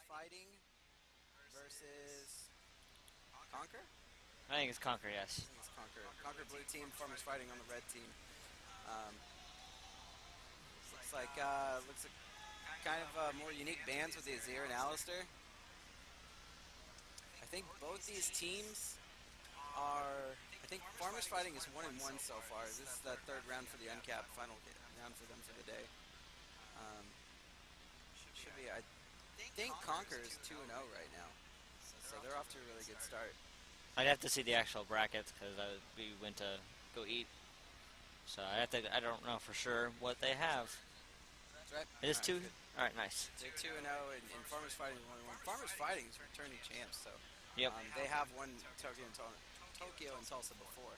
Fighting versus Conquer. I think it's Conquer, I yes. think it's Conquer. Conquer blue team. Farmers Fighting on the red team. Um, looks like kind of more unique bands with the Azir and Alistair. I think both these teams are. I think Farmers Fighting is 1-1 so far. This is the third round for the Uncapped final round for them for the day. Um, should be. I think Conquer is 2-0 right now, so they're off to a really good start. I'd have to see the actual brackets because we went to go eat. So I don't know for sure what they have. That's right. It is All right, two? good. Alright, nice. They're 2-0, and Farmers Fighting is 1-1. Farmers Fighting is returning champs, so Yep. they have won Tokyo and Tulsa before.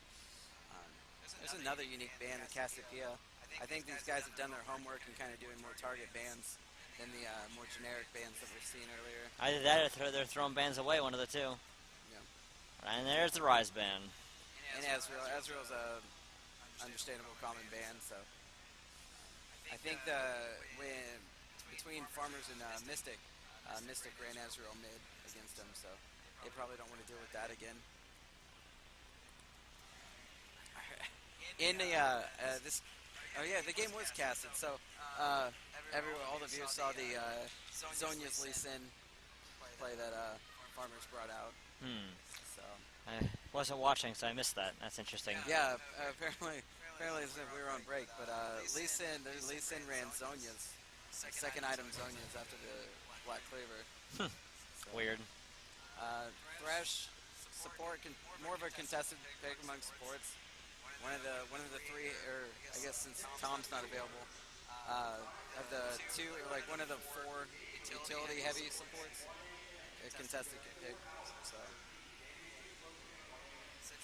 Um, there's another unique band, the Cassiopeia. I think these guys have done their homework and kind of doing more target bands than the more generic bands that we've seen earlier. Either that or they're throwing bands away, one of the two. Yeah. And there's the Rise band. And Ezreal's a understandable common band, so I think when between Farmers and Mystic, Mystic ran Ezreal mid against them, so they probably don't want to deal with that again. In the this, oh yeah, the game was casted, so all the viewers saw the Zonya's Lee Sin play that Farmers brought out. So I wasn't watching, so I missed that. That's interesting. yeah, apparently we were on break, but Lee Sin ran Zonya's second item Zonya's after the Black Cleaver. So, Weird. Thresh support more of a contested pick among supports. One of the three, or I guess since Tom's not available, of the two, like one of the four utility heavy supports, a contested pick. So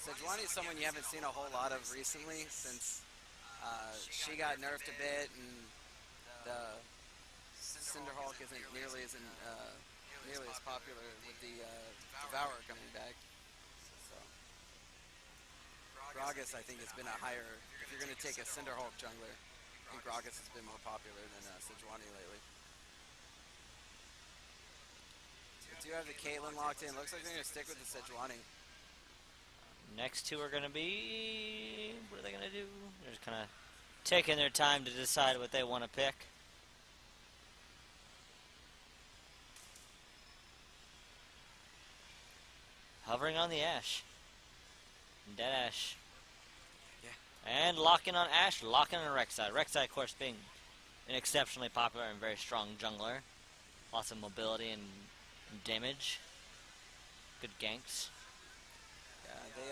Sejuani is someone you haven't seen a whole lot of recently since she got nerfed a bit, and the Cinderhawk isn't nearly as popular with the Devourer coming back. So Gragas, I think, has been a higher. If you're going to take a Cinderhawk jungler, I think Gragas has been more popular than Sejuani lately. We do have the Caitlyn locked in. Looks like they're going to stick with the Sejuani. Next two are going to be... What are they going to do? They're just kind of taking their time to decide what they want to pick. Hovering on the Ashe. Dead Ashe. Yeah. And locking on Ashe, locking on Rek'Sai. Rek'Sai, of course, being an exceptionally popular and very strong jungler. Lots of mobility and damage. Good ganks. Yeah, they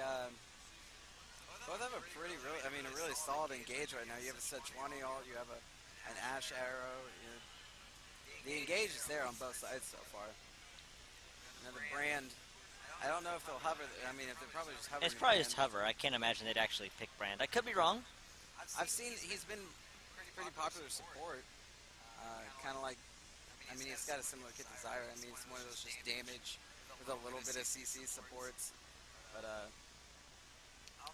both have a really solid engage right now. You have a Sejuani ult, you have an Ashe arrow. The engage is there on both sides so far. Another Brand. I don't know if they'll hover. I mean, if they're probably just hovering. It's probably just hover. I can't imagine they'd actually pick Brand. I could be wrong. I've seen he's been pretty popular support. Kind of like, I mean, he's got a similar kit to Zyra. I mean, it's one of those just damage with a little bit of CC supports. But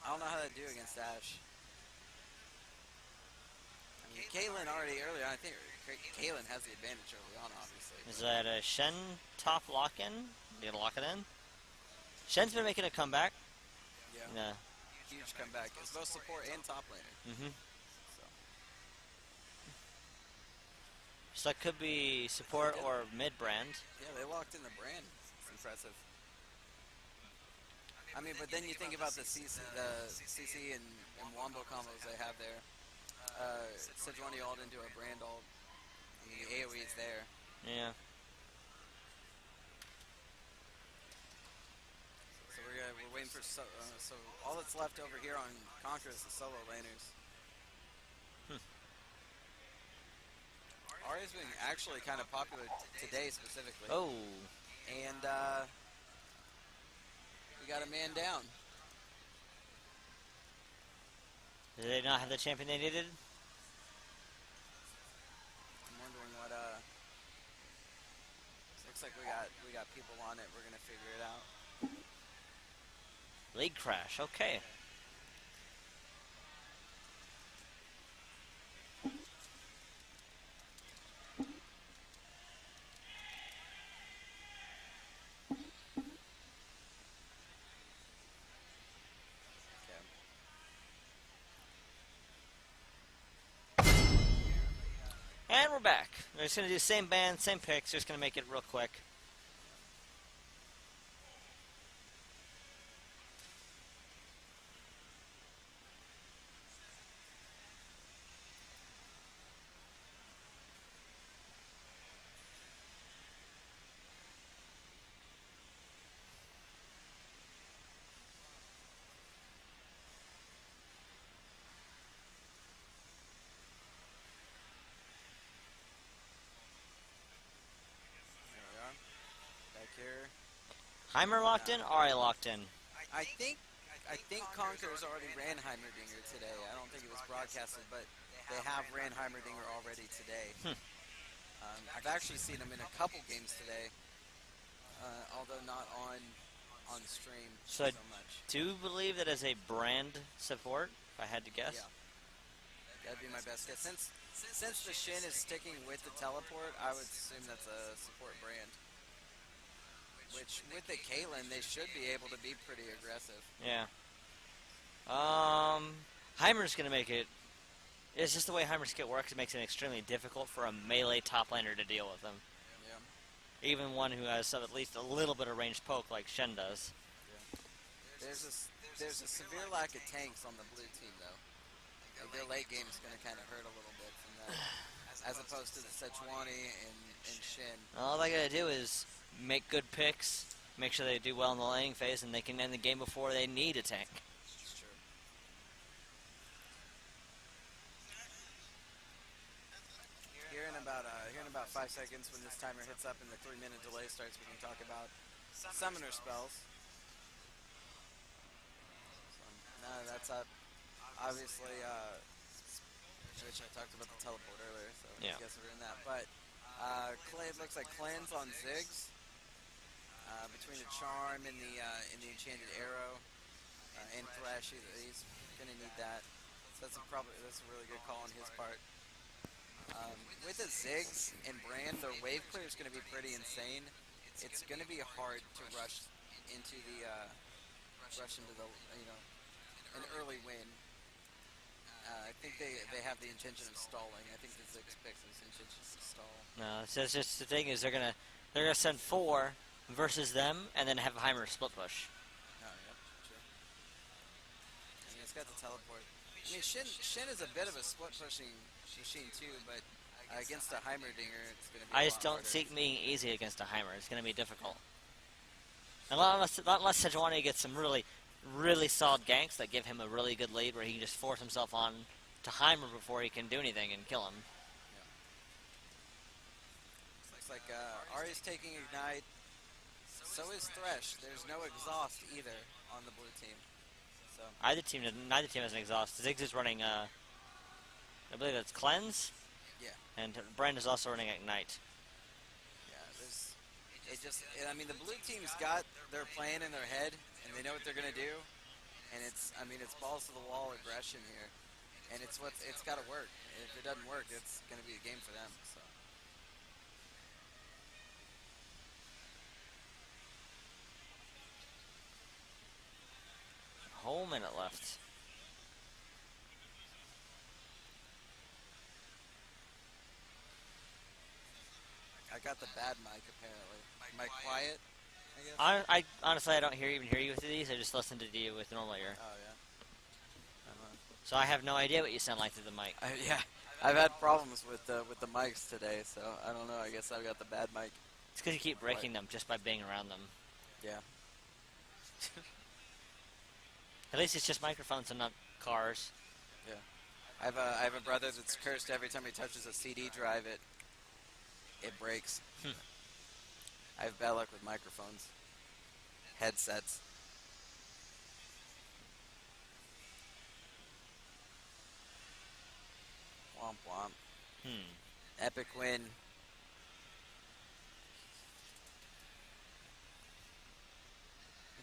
I don't know how to do against Ashe. I mean, Caitlyn already earlier. I think Caitlyn has the advantage early on, obviously. Is that a Shen top lock-in? You gonna lock it in? Shen's been making a comeback. Yeah. Huge comeback. It's both support and top laner. Mm-hmm. So that could be support or mid-brand. Yeah, they locked in the Brand. It's impressive. I mean, but then you think about the CC and Wombo combos they have there. Sejuani ult into a Brand ult. I mean, the AoE is there. Yeah. So we're waiting for so all that's left over here on Conquer is the solo laners. Arya's been actually kind of popular today specifically. Oh. And we got a man down. Did they not have the champion they needed? I'm wondering what looks like we got people on it. We're gonna figure it out. League crash, okay. we're back. We're just going to do the same band, same picks. Just going to make it real quick. There we are. Back here. Heimer locked in, Ari locked in. I think Conker's already ran Heimerdinger today. I don't think it was broadcasted, but they have ran Heimerdinger already today. I've actually seen him in a couple games today, although not on stream So so I much. do believe that as a brand support, if I had to guess. Yeah, that'd be my best guess. Since the Shin is sticking with the teleport, I would assume that's a support brand. Which, with the Caitlyn, they should be able to be pretty aggressive. Yeah. Heimer's going to make it... It's just the way Heimer's kit works. It makes it extremely difficult for a melee top laner to deal with him. Yeah. Even one who has at least a little bit of ranged poke like Shen does. Yeah. There's a severe lack of tanks on the blue team, though. Like their late game is going to kind of hurt a little bit from that. As opposed to the Sejuani and Shin. All they got to do is make good picks, make sure they do well in the laning phase, and they can end the game before they need a tank. That's true. Here in about 5 seconds, when this timer hits up and the 3-minute delay starts, we can talk about summoner spells. So, no, that's up. Obviously, which I talked about the teleport earlier, so Yeah. I guess we're in that. But it looks like cleanse on Ziggs. Between the charm and the enchanted arrow and Thresh, he's gonna need that. So that's a really good call on his part. With the Ziggs and Brand, their wave clear is gonna be pretty insane. It's gonna be hard to rush into the an early win. I think they have the intention of stalling. I think the Ziggs picks his intention to stall. No, it's just the thing is they're gonna send 4 versus them, and then have Heimer split push. Oh, yeah, sure. I mean, it's got the teleport. I mean, Shin is a bit of a split pushing machine too, but against a Heimerdinger, it's going to be I a just lot don't harder. see it being easy against a Heimer. It's going to be difficult. Unless Sejuani gets some really, really solid ganks that give him a really good lead where he can just force himself on to Heimer before he can do anything and kill him. Looks like Ari's taking Ignite. So is Thresh. There's no exhaust either on the blue team. So Neither team has an exhaust. Ziggs is running, I believe that's Cleanse, yeah, and Brand is also running Ignite. yeah. I mean, the blue team's got their plan in their head, and they know what they're gonna do. And it's balls to the wall aggression here, and it's got to work. If it doesn't work, it's gonna be a game for them. So. Whole minute left. I got the bad mic apparently. Mic quiet, I guess. I honestly I don't even hear you with these. I just listen to you with normal ear. Oh yeah. So I have no idea what you sound like through the mic. Yeah. I've had problems with the mics today, so I don't know. I guess I've got the bad mic. It's because you keep breaking them just by being around them. Yeah. At least it's just microphones and not cars. Yeah. I have a brother that's cursed every time he touches a CD drive. It breaks. I have bad luck with microphones. Headsets. Womp womp. Epic win.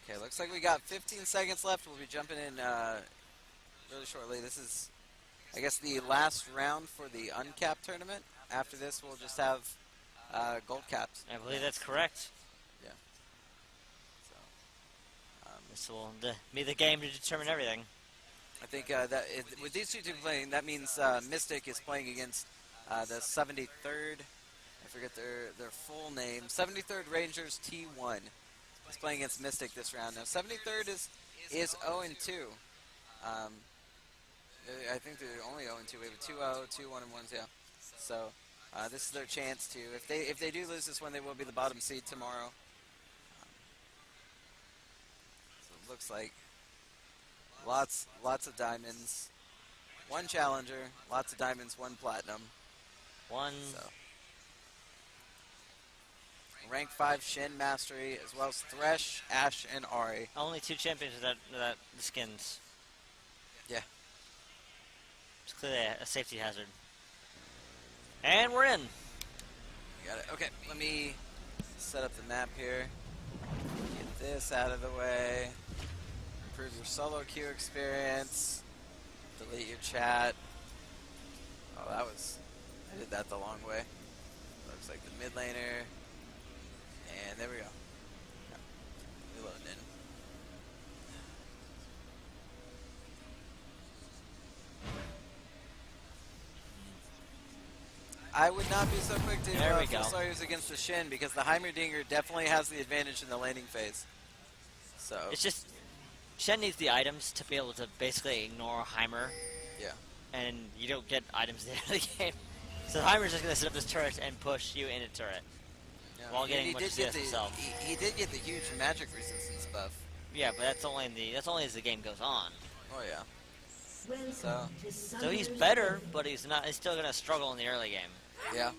Okay, looks like we got 15 seconds left. We'll be jumping in really shortly. This is, I guess, the last round for the Uncapped tournament. After this, we'll just have gold caps. I believe that's correct. Yeah. So, This will be the game to determine everything. I think with these two teams playing, that means Mystic is playing against The 73rd, I forget their full name, 73rd Rangers T1. He's playing against Mystic this round. Now 73rd is 0-2. I think they're only 0-2. We have a 2-0, 2 1-1s, yeah. So this is their chance to. If they do lose this one, they will be the bottom seed tomorrow. So it looks like lots of diamonds, one challenger, lots of diamonds, one platinum. So rank 5 Shin Mastery, as well as Thresh, Ashe, and Ahri. Only 2 champions that the skins. Yeah. It's clearly a safety hazard. And we're in. Got it. Okay, let me set up the map here. Get this out of the way. Improve your solo queue experience. Delete your chat. Oh, I did that the long way. Looks like the mid laner. And there we go. Reloading in. I would not be so quick to full Sawyers against the Shin because the Heimerdinger definitely has the advantage in the laning phase. So it's just Shen needs the items to be able to basically ignore Heimer. Yeah. And you don't get items at the end of the game. So Heimer's just gonna set up this turret and push you in a turret. Yeah. While getting much CS himself. He did get the huge magic resistance buff. Yeah, but that's only as the game goes on. Oh yeah. So he's better, but he's still gonna struggle in the early game. Yeah.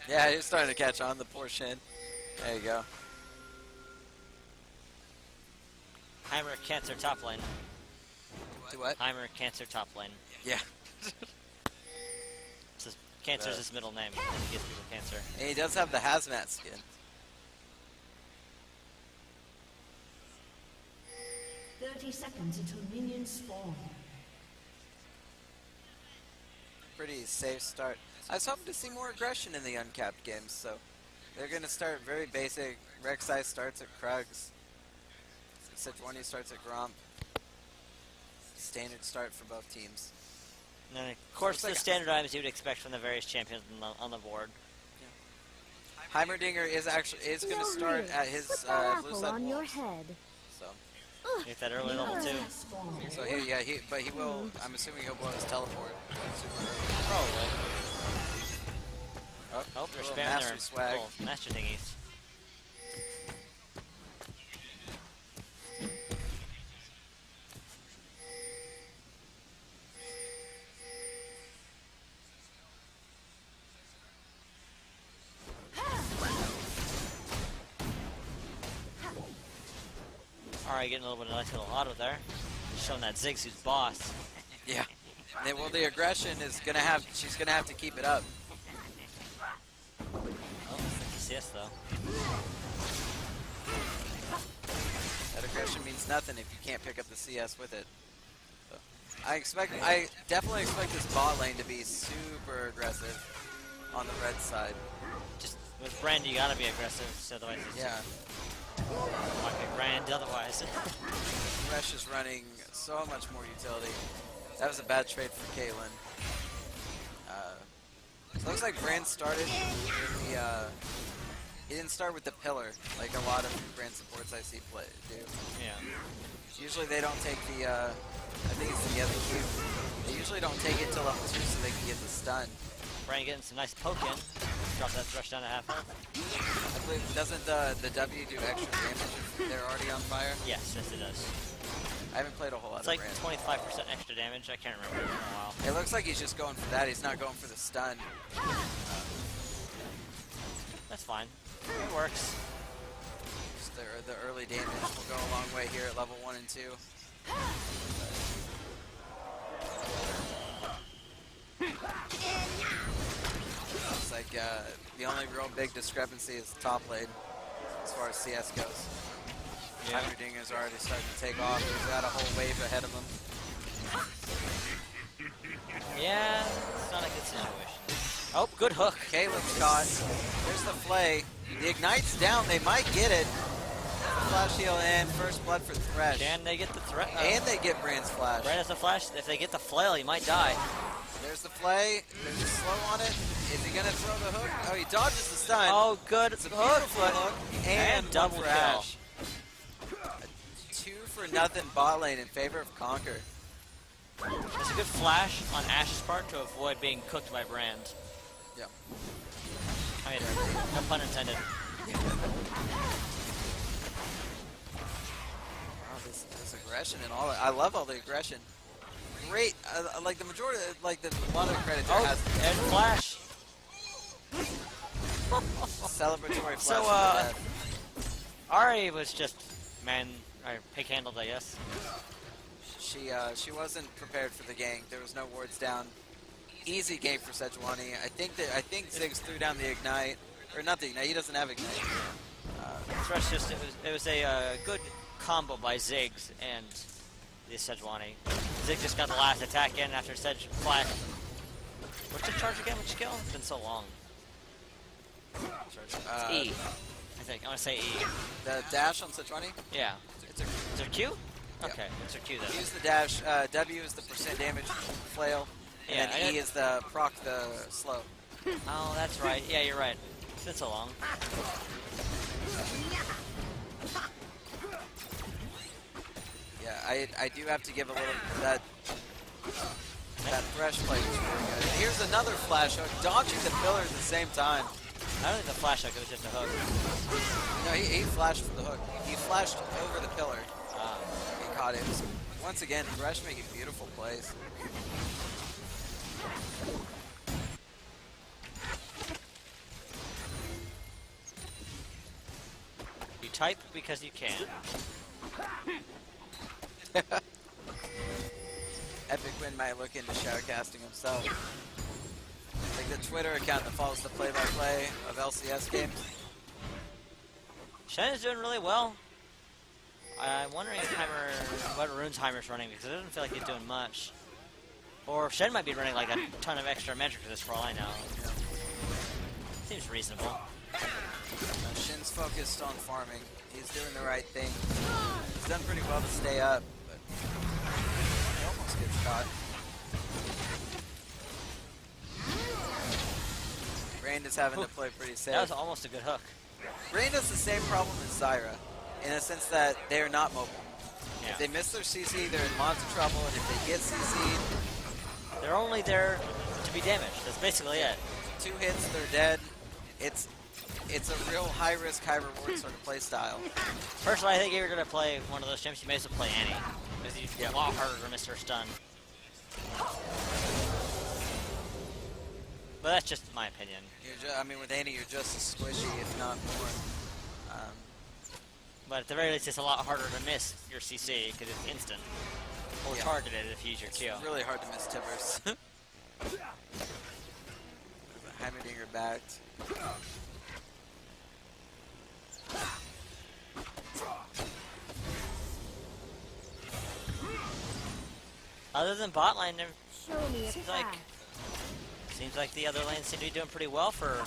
Yeah, he's starting to catch on, the poor Shin. There you go. Heimer Cancer top lane. Do what? Heimer Cancer top lane. Yeah. Cancer's his middle name. He gives people cancer. And he does have the hazmat skin. Seconds until minions spawn. Pretty safe start. I was hoping to see more aggression in the Uncapped games, so they're going to start very basic. Rek'Sai starts at Krugs. Sejuani starts at Gromp. Standard start for both teams. And then, of course, the standard items you would expect from the various champions on the board. Yeah. Heimerdinger is going to start at his blue side on wall. your head. So. Get that early level 2. So he will. I'm assuming he'll blow his teleport. Probably. Oh, they're spamming their master swag. little master thingies. Alright, getting a little bit of a nice little auto there. Showing that Ziggs who's boss. Yeah. Well, the aggression is gonna have. She's gonna have to keep it up. Oh, that's CS though. That aggression means nothing if you can't pick up the CS with it. So, I definitely expect this bot lane to be super aggressive on the red side. Just with Brand, you gotta be aggressive, so otherwise it's might be Brand otherwise. Thresh is running so much more utility. That was a bad trade for Caitlyn. Looks like Brand started in the. He didn't start with the pillar like a lot of Brand supports I see play do. Yeah. Usually they don't take the. I think it's the other Q. They usually don't take it till level 2 so they can get the stun. Brand getting some nice poke in. Drop that Thresh down to half health. I believe, doesn't the W do extra damage if they're already on fire? Yes, it does. I haven't played a whole lot It's of like Brand. 25% extra damage. I can't remember in a while. It looks like he's just going for that. He's not going for the stun. That's fine. It works. Just the early damage will go a long way here at level 1 and 2. Looks like the only real big discrepancy is top lane as far as CS goes. Yeah. Heimerdinger's already starting to take off. He's got a whole wave ahead of him. Yeah, it's not a good situation. Oh, good hook. Caleb's caught. There's the flay. The Ignite's down. They might get it. flash heal and first blood for Thresh. Can they get the threat? And they get Brand's flash. Brand has a flash. If they get the flail, he might die. There's the play. There's a slow on it. Is he gonna throw the hook? Oh, he dodges the stun. Oh, good. It's a beautiful hook. And double one for kill. Ash. A 2-for-0 bot lane in favor of Conquer. It's a good flash on Ash's part to avoid being cooked by Brand. Yeah. I mean, no pun intended. Wow, this aggression and all that. I love all the aggression. Great. Like the majority, like the a lot of credit there has and flash. celebratory flash. So, for the death. Ari was just pig-handled, I guess. She wasn't prepared for the gank. There was no wards down. Easy game for Sejuani. I think Ziggs threw down the ignite, or not the ignite. He doesn't have ignite. Thresh just it was a good combo by Ziggs and the Sejuani. Ziggs just got the last attack in after Sedge flash. What's the charge again? Which skill? It's been so long. It's E. I think. I want to say E. The dash on Sejuani? Yeah. It's a Is there Q? Yeah. Okay, it's her Q then. use the dash. W is the % damage flail. Yeah, And then E is the proc the slow. Oh, that's right. Yeah, you're right. It's been so long. Yeah, I do have to give a little that Thresh play was really good. And here's another flash hook, dodging the pillar at the same time. I don't think the flash hook, it was just a hook. No, he flashed for the hook. He flashed over the pillar. Ah. He caught it. Once again, Thresh making beautiful plays. You type because you can. Epic Win might look into shoutcasting himself. Like the Twitter account that follows the play-by-play of LCS games. Shen is doing really well. I'm wondering what Runesheimer's running because it doesn't feel like he's doing much. Or Shen might be running like a ton of extra metric for this for all I know. Seems reasonable. Shin's focused on farming. He's doing the right thing. He's done pretty well to stay up, but he almost gets caught. Rain is having to play pretty safe. That was almost a good hook. Rain has the same problem as Zyra, in a sense that they are not mobile. Yeah. If they miss their CC, they're in lots of trouble, and if they get CC'd, They're only there to be damaged. That's basically it. 2 hits, they're dead. It's a real high-risk, high-reward sort of play style. Personally, I think if you're going to play one of those champs, you may as well play Annie. Because it's a lot harder to miss her stun. But that's just my opinion. I mean, with Annie, you're just as squishy, if not more. But at the very least, it's a lot harder to miss your CC because it's instant. Or Yeah. targeted if you use your Q. It's really hard to miss Tibbers. Heimerdinger backed. Other than bot lane, there Show me a seems like the other lanes seem to be doing pretty well for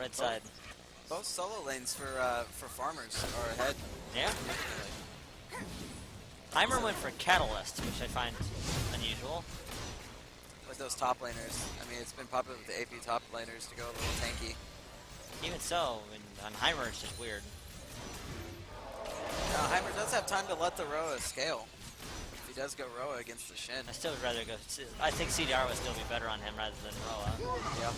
red side. Both solo lanes for farmers are ahead. Yeah. Heimer went for Catalyst, which I find unusual. With those top laners. I mean, it's been popular with the AP top laners to go a little tanky. Even so, I mean, on Heimer it's just weird. Now, Heimer does have time to let the Roa scale. If he does go Roa against the Shin. I still would rather go. I think CDR would still be better on him rather than Roa. Yep.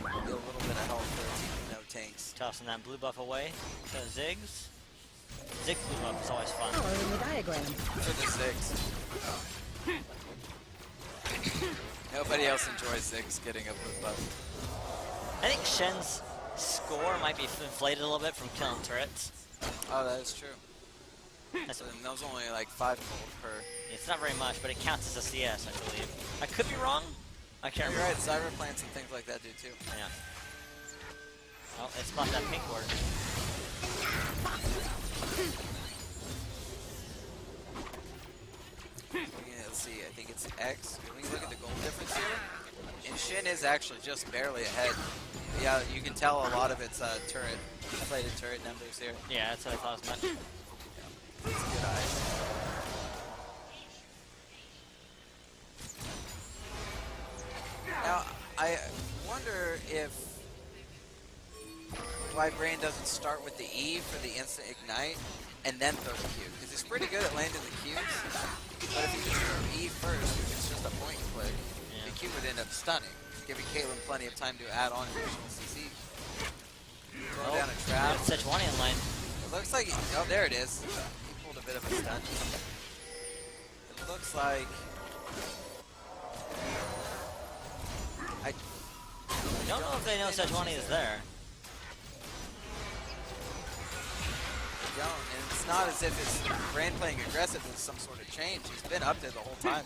Get a little bit of health for no tanks. Tossing that blue buff away to Ziggs. Ziggs blue buff is always fun. Following the diagram. For the Ziggs. Nobody else enjoys Ziggs getting a blue buff. I think Shen's score might be inflated a little bit from killing turrets. Oh, that is true. That's, So then those only like 5-fold per. it's not very much, but it counts as a CS, I believe. I could be wrong. I can't You're remember. right, Zyra plants and things like that do too. Yeah. Oh, it's about that pink ward. Yeah, let's see, I think it's X. Can we look at the gold difference here? And Shin is actually just barely ahead. Yeah, you can tell a lot of its turret, inflated turret numbers here. Yeah, that's what I thought as much. It's a good eye. Now, I wonder if why Brain doesn't start with the E for the instant ignite and then throw the Q, because he's pretty good at landing the Qs. But if he just threw E first, which is just a point click, Yeah. the Q would end up stunning, giving Caitlyn plenty of time to add on additional CC. Throw down a trap. Such one in line. It looks like, oh, there it is. He pulled a bit of a stunt. It looks like, I Don't know if they know such one is there. don't, and it's not as if it's Brain playing aggressive with some sort of change. He's been up there the whole time.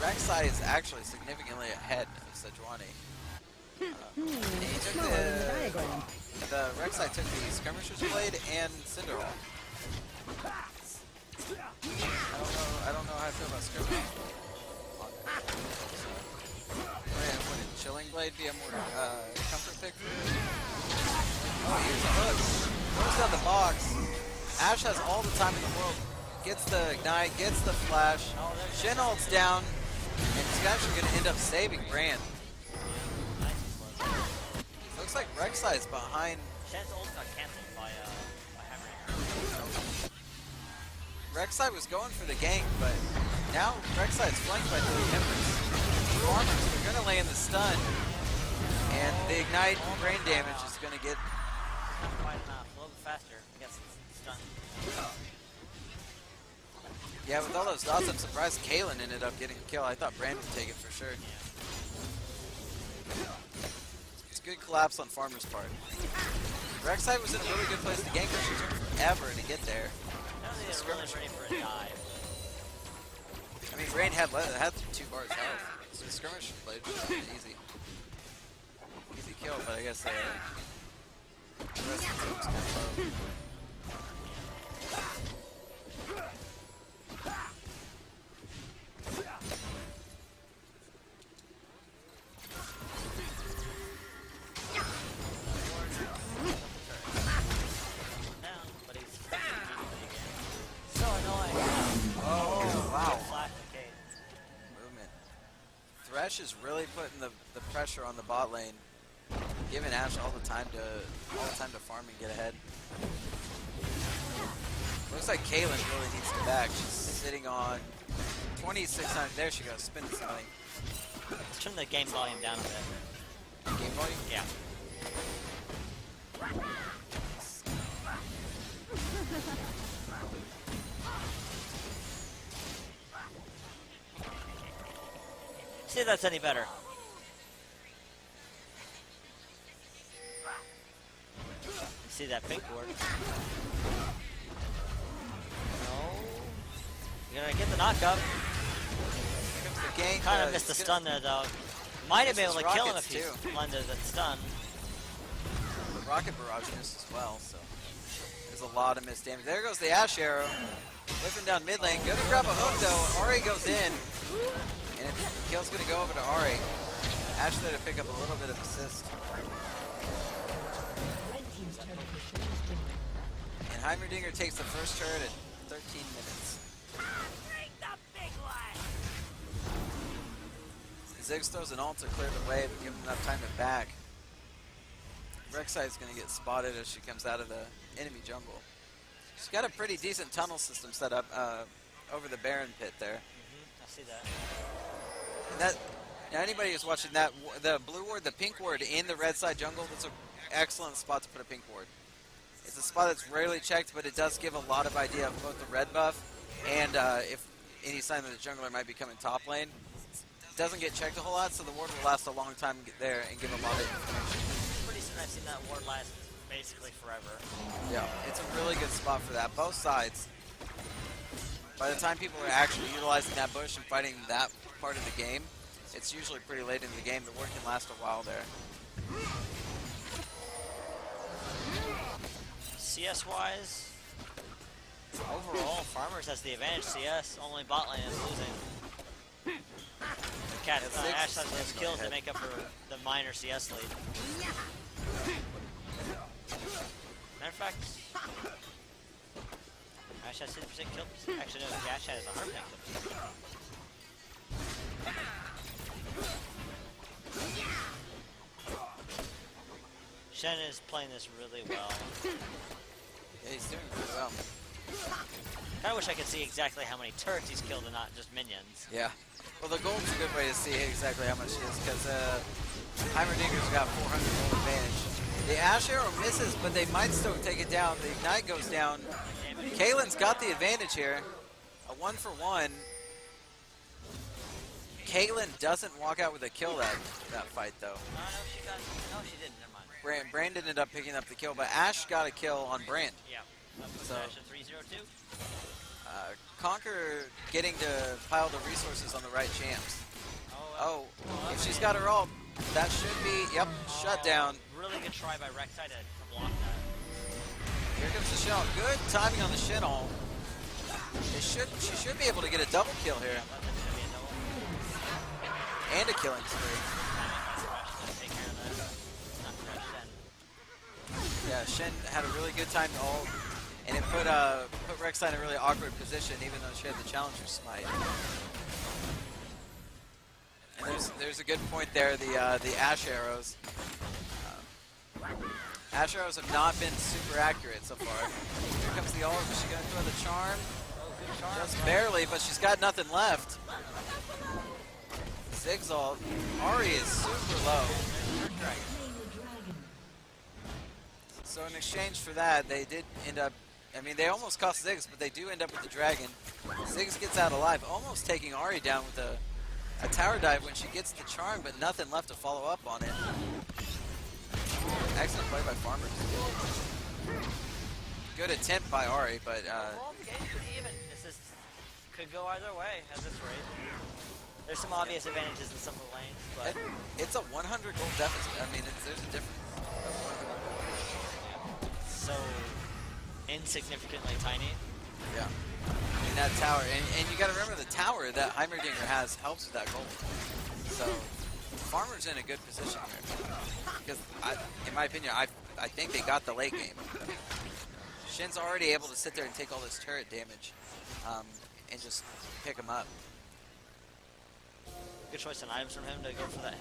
Rek'Sai is actually significantly ahead of Sejuani. He took the Rek'Sai took the Skirmisher's Blade and Cinderhawk. I don't know how I feel about Skirmisher's Blade. Would a Chilling Blade be a more comfort pick for you? Oh, here's the hook. Throws out the box. Ashe has all the time in the world. Gets the ignite, gets the flash. Shin ults down, and he's actually going to end up saving Brand. Looks like Rek'Sai is behind. Shen's ult got cancelled by Hammer. Rek'Sai was going for the gank, but now Rek'Sai is flanked by the Empress. Farmers are going to land the stun, and the ignite brain damage is going to get. Not quite enough. A little bit faster. Gets stunned. Yeah, with all those dots, I'm surprised Kaylin ended up getting a kill. I thought Brand would take it for sure. It's a good collapse on Farmer's part. Rek'Sai was in a really good place to gank, but she took forever to get there. That was really ready for a dive. I mean, Brain had 2 bars health, so the skirmish blade was easy. Easy kill, but I guess the rest of the team was kind of low. Thresh is really putting the pressure on the bot lane, giving Ashe all the time to farm and get ahead. Looks like Kaylin really needs to back. She's sitting on 2,600. There she goes, spinning something. Let's turn the game volume down a bit. Game volume? Yeah. See if that's any better. See that pink ward? No. You're gonna get the knockup. Here comes the gank. Kind of missed the stun there though. Might have been able to kill him if he too. landed that stun. The rocket barrage missed as well, so there's a lot of missed damage. There goes the Ashe arrow. Whipping down mid lane. Gonna grab a hook though. Ahri goes in. And the kill's going to go over to Ahri. Ashe there to pick up a little bit of assist. And Heimerdinger takes the first turret at 13 minutes. Ziggs throws an ult to clear the way, but give him enough time to back. Rek'Sai is going to get spotted as she comes out of the enemy jungle. She's got a pretty decent tunnel system set up over the Baron pit there. I see that. And that, now anybody who's watching that, the blue ward, the pink ward in the red side jungle, that's an excellent spot to put a pink ward. It's a spot that's rarely checked, but it does give a lot of idea of both the red buff and if any sign that the jungler might be coming top lane. It doesn't get checked a whole lot, so the ward will last a long time there and give a lot of information. Pretty soon I've seen that ward last basically forever. Yeah, it's a really good spot for that. Both sides. By the time people are actually utilizing that bush and fighting that part of the game. It's usually pretty late in the game. The work can last a while there. CS wise, overall, Farmers has the advantage. CS, only bot lane is losing. Cat, Ash has those kills to make up for the minor CS lead. Matter of fact, Ash has 50% kill. Actually, no, Ash has 100% kill. Shen is playing this really well. Yeah, he's doing pretty well. Kinda wish I could see exactly how many turrets he's killed and not just minions. Yeah. Well, the gold's a good way to see exactly how much it is, because Heimerdinger's got 400 gold advantage. The Ash Arrow misses, but they might still take it down. The Ignite goes down. Kaylin's got the advantage here. A 1-for-1. Kaylin doesn't walk out with a kill that fight, though. No, she didn't. Never mind. Brand ended up picking up the kill, but Ash got a kill on Brand. Yeah. So, Ash at 302. Conquer getting to pile the resources on the right champs. Oh, If she's got her ult, that should be, shut down. Really good try by Rek'Sai to block that. Here comes the Shen ult. Good timing on the Shen ult. She should be able to get a double kill here. And a killing spree. Yeah, Shen had a really good time to ult. And it put Rek'Sai in a really awkward position, even though she had the Challenger Smite. And there's a good point there, the Ash Arrows. Ash Arrows have not been super accurate so far. Here comes the ult. Is she going to throw the charm? Just barely, but she's got nothing left. Zig's ult. Ahri is super low. So in exchange for that, they did end up, they almost cost Ziggs, but they do end up with the dragon. Ziggs gets out alive, almost taking Ahri down with a tower dive when she gets the charm, but nothing left to follow up on it. Excellent play by Farmers. Good attempt by Ahri, but Well, the game's pretty even. This could go either way at this rate. There's some obvious advantages in some of the lanes, but it's a 100 gold deficit. There's a difference. So insignificantly tiny. Yeah. That tower, and you got to remember the tower that Heimerdinger has helps with that gold. So Farmer's in a good position here. Because, in my opinion, I think they got the late game. Shen's already able to sit there and take all this turret damage and just pick him up. Good choice on items from him to go for that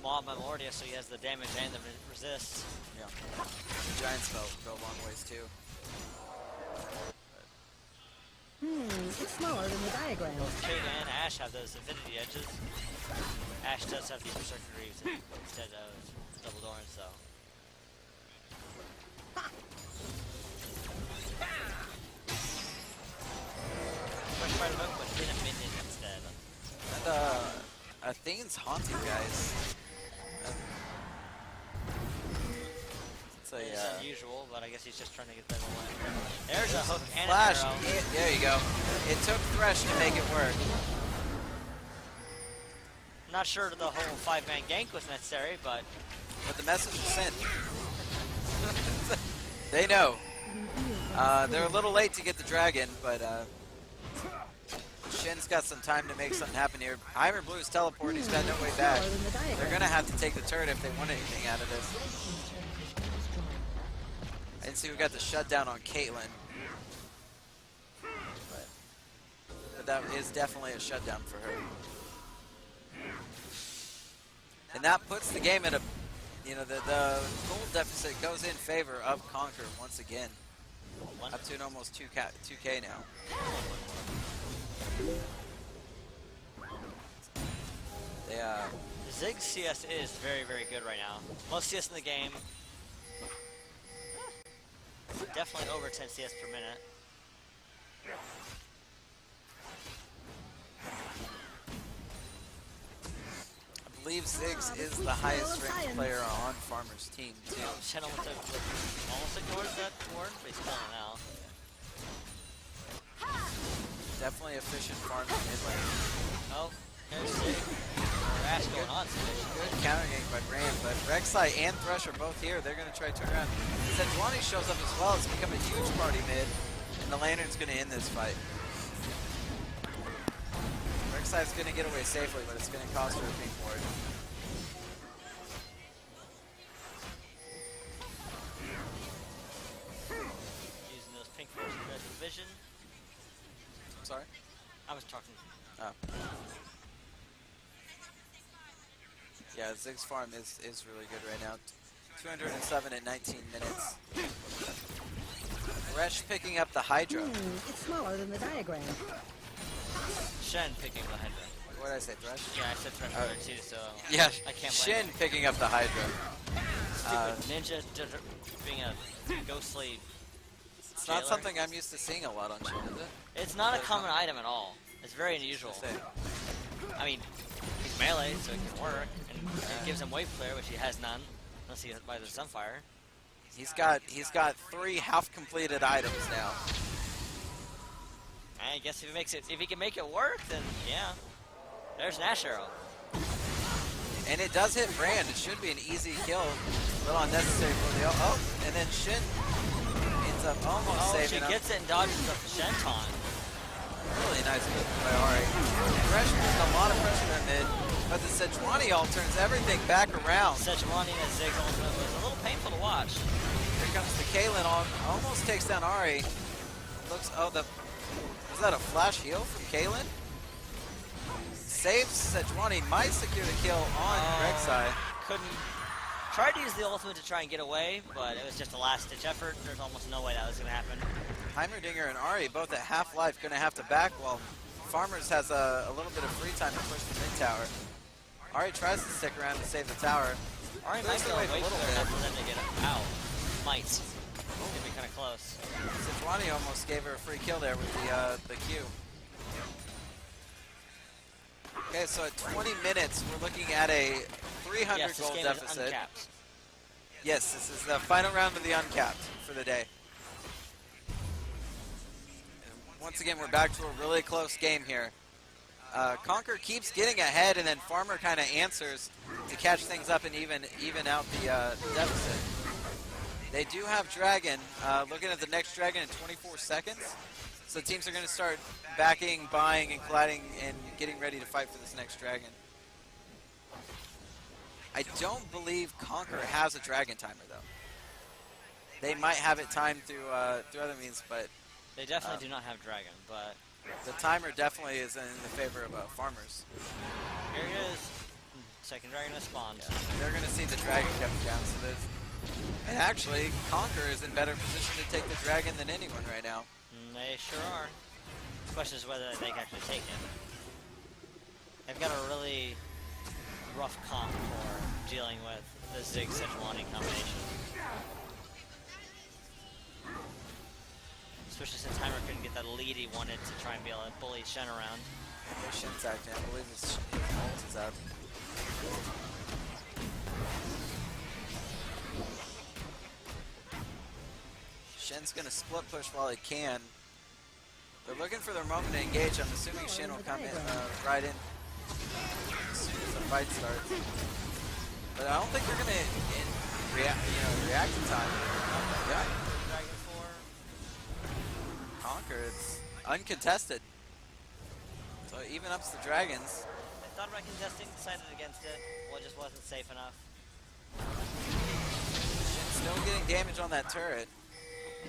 Mob Memordia so he has the damage and the resist. Yeah. The Giants go a long ways too. It's smaller than the diagram. Kate and Ash have those affinity edges. Ash does have the Berserker Greaves instead of Double Doran, so. Fresh Fire Hook, but did a minion instead. And Athene's haunting, guys. It's unusual, but I guess he's just trying to get that one. There's a hook and Flash. an arrow. There you go. It took Thresh to make it work. Not sure the whole 5-man gank was necessary, but the message was sent. They know. They're a little late to get the dragon, but Shen's got some time to make something happen here. Heimer Blue's teleport. He's got no way back. They're going to have to take the turret if they want anything out of this. I didn't see who got the shutdown on Caitlyn. But that is definitely a shutdown for her. And that puts the game at a, the gold deficit goes in favor of Conquer once again. Up to an almost 2K now. Zig's CS is very, very good right now. Most CS in the game. Definitely over 10 CS per minute. I believe Ziggs is the highest ranked player on Farmer's team too. Shen almost ignored that word, but he's killing it now. Definitely efficient farming mid lane. Oh, There's Sig. Rash going on. Good counter gank by Brand, but Rek'Sai and Thresh are both here. They're going to try to turn around. Sejuani shows up as well. It's become a huge party mid, and the Lantern's going to end this fight. Rek'Sai's going to get away safely, but it's going to cost her a pink ward. Using those pink forces as vision. I'm sorry? I was talking. Oh. Yeah, Zig's farm is really good right now. 207 in 19 minutes. Thresh picking up the Hydra. It's smaller than the diagram. Shen picking the Hydra. What did I say, Thresh? Yeah, I said Thresh earlier too, so Yeah, I can't blame Shin picking up the Hydra. Stupid ninja being a ghostly. It's not something I'm used to seeing a lot on Shin, is it? It's not a common item at all. It's very unusual. I mean, he's melee, so it can work, and it gives him wave clear, which he has none, unless he buys a Sunfire. He's got 3 half-completed items now. I guess if he can make it work, then yeah. There's an Ash Arrow. And it does hit Brand. It should be an easy kill. A little unnecessary for the and then Shin ends up almost saving she him. gets it and dodges the Shen taunt. Really nice move by Ari. Thresh puts a lot of pressure there mid, but the Sejuani ult turns everything back around. Sejuani and Ziggs ultimate was a little painful to watch. Here comes the Kaylin, almost takes down Ari. Looks, was that a flash heal from Kaylin? Saves Sejuani, might secure the kill on Rek'Sai. Couldn't. Tried to use the ultimate to try and get away, but it was just a last-ditch effort. There's almost no way that was going to happen. Heimerdinger and Ari both at half-life going to have to back while Farmers has a little bit of free time to push the mid tower. Ari tries to stick around to save the tower. Ari might go away a little bit for them to get out. Might. It'd be kind of close. Sejuani almost gave her a free kill there with the Q. Okay, so at 20 minutes, we're looking at a 300 gold deficit. Yes, this is the final round of the Uncapped for the day. And once again, we're back to a really close game here. Conquer keeps getting ahead, and then Farmer kind of answers to catch things up and even out the deficit. They do have Dragon. Looking at the next Dragon in 24 seconds. So teams are going to start backing, buying, and colliding, and getting ready to fight for this next Dragon. I don't believe Conquer has a Dragon timer, though. They might have it timed through other means, but... They definitely do not have Dragon, but... The timer definitely is in the favor of Farmers. Here it is. Second Dragon has spawned. Yeah, they're going to see the Dragon coming down, so there's... And actually, Conquer is in better position to take the Dragon than anyone right now. They sure are. The question is whether they can actually take it. They've got a really rough comp for dealing with the Zig Sejuani combination. Especially since Heimer couldn't get that lead he wanted to try and be able to bully Shen around. Shen's acting. I believe his ult is up. Shen's going to split push while he can. They're looking for their moment to engage. I'm assuming Shen will come in right in as soon as the fight starts. But I don't think they're going to react in time. Yeah. Conquer, it's uncontested. So it even ups the Dragons. They thought about contesting, decided against it. Well, it just wasn't safe enough. Shen's still getting damage on that turret.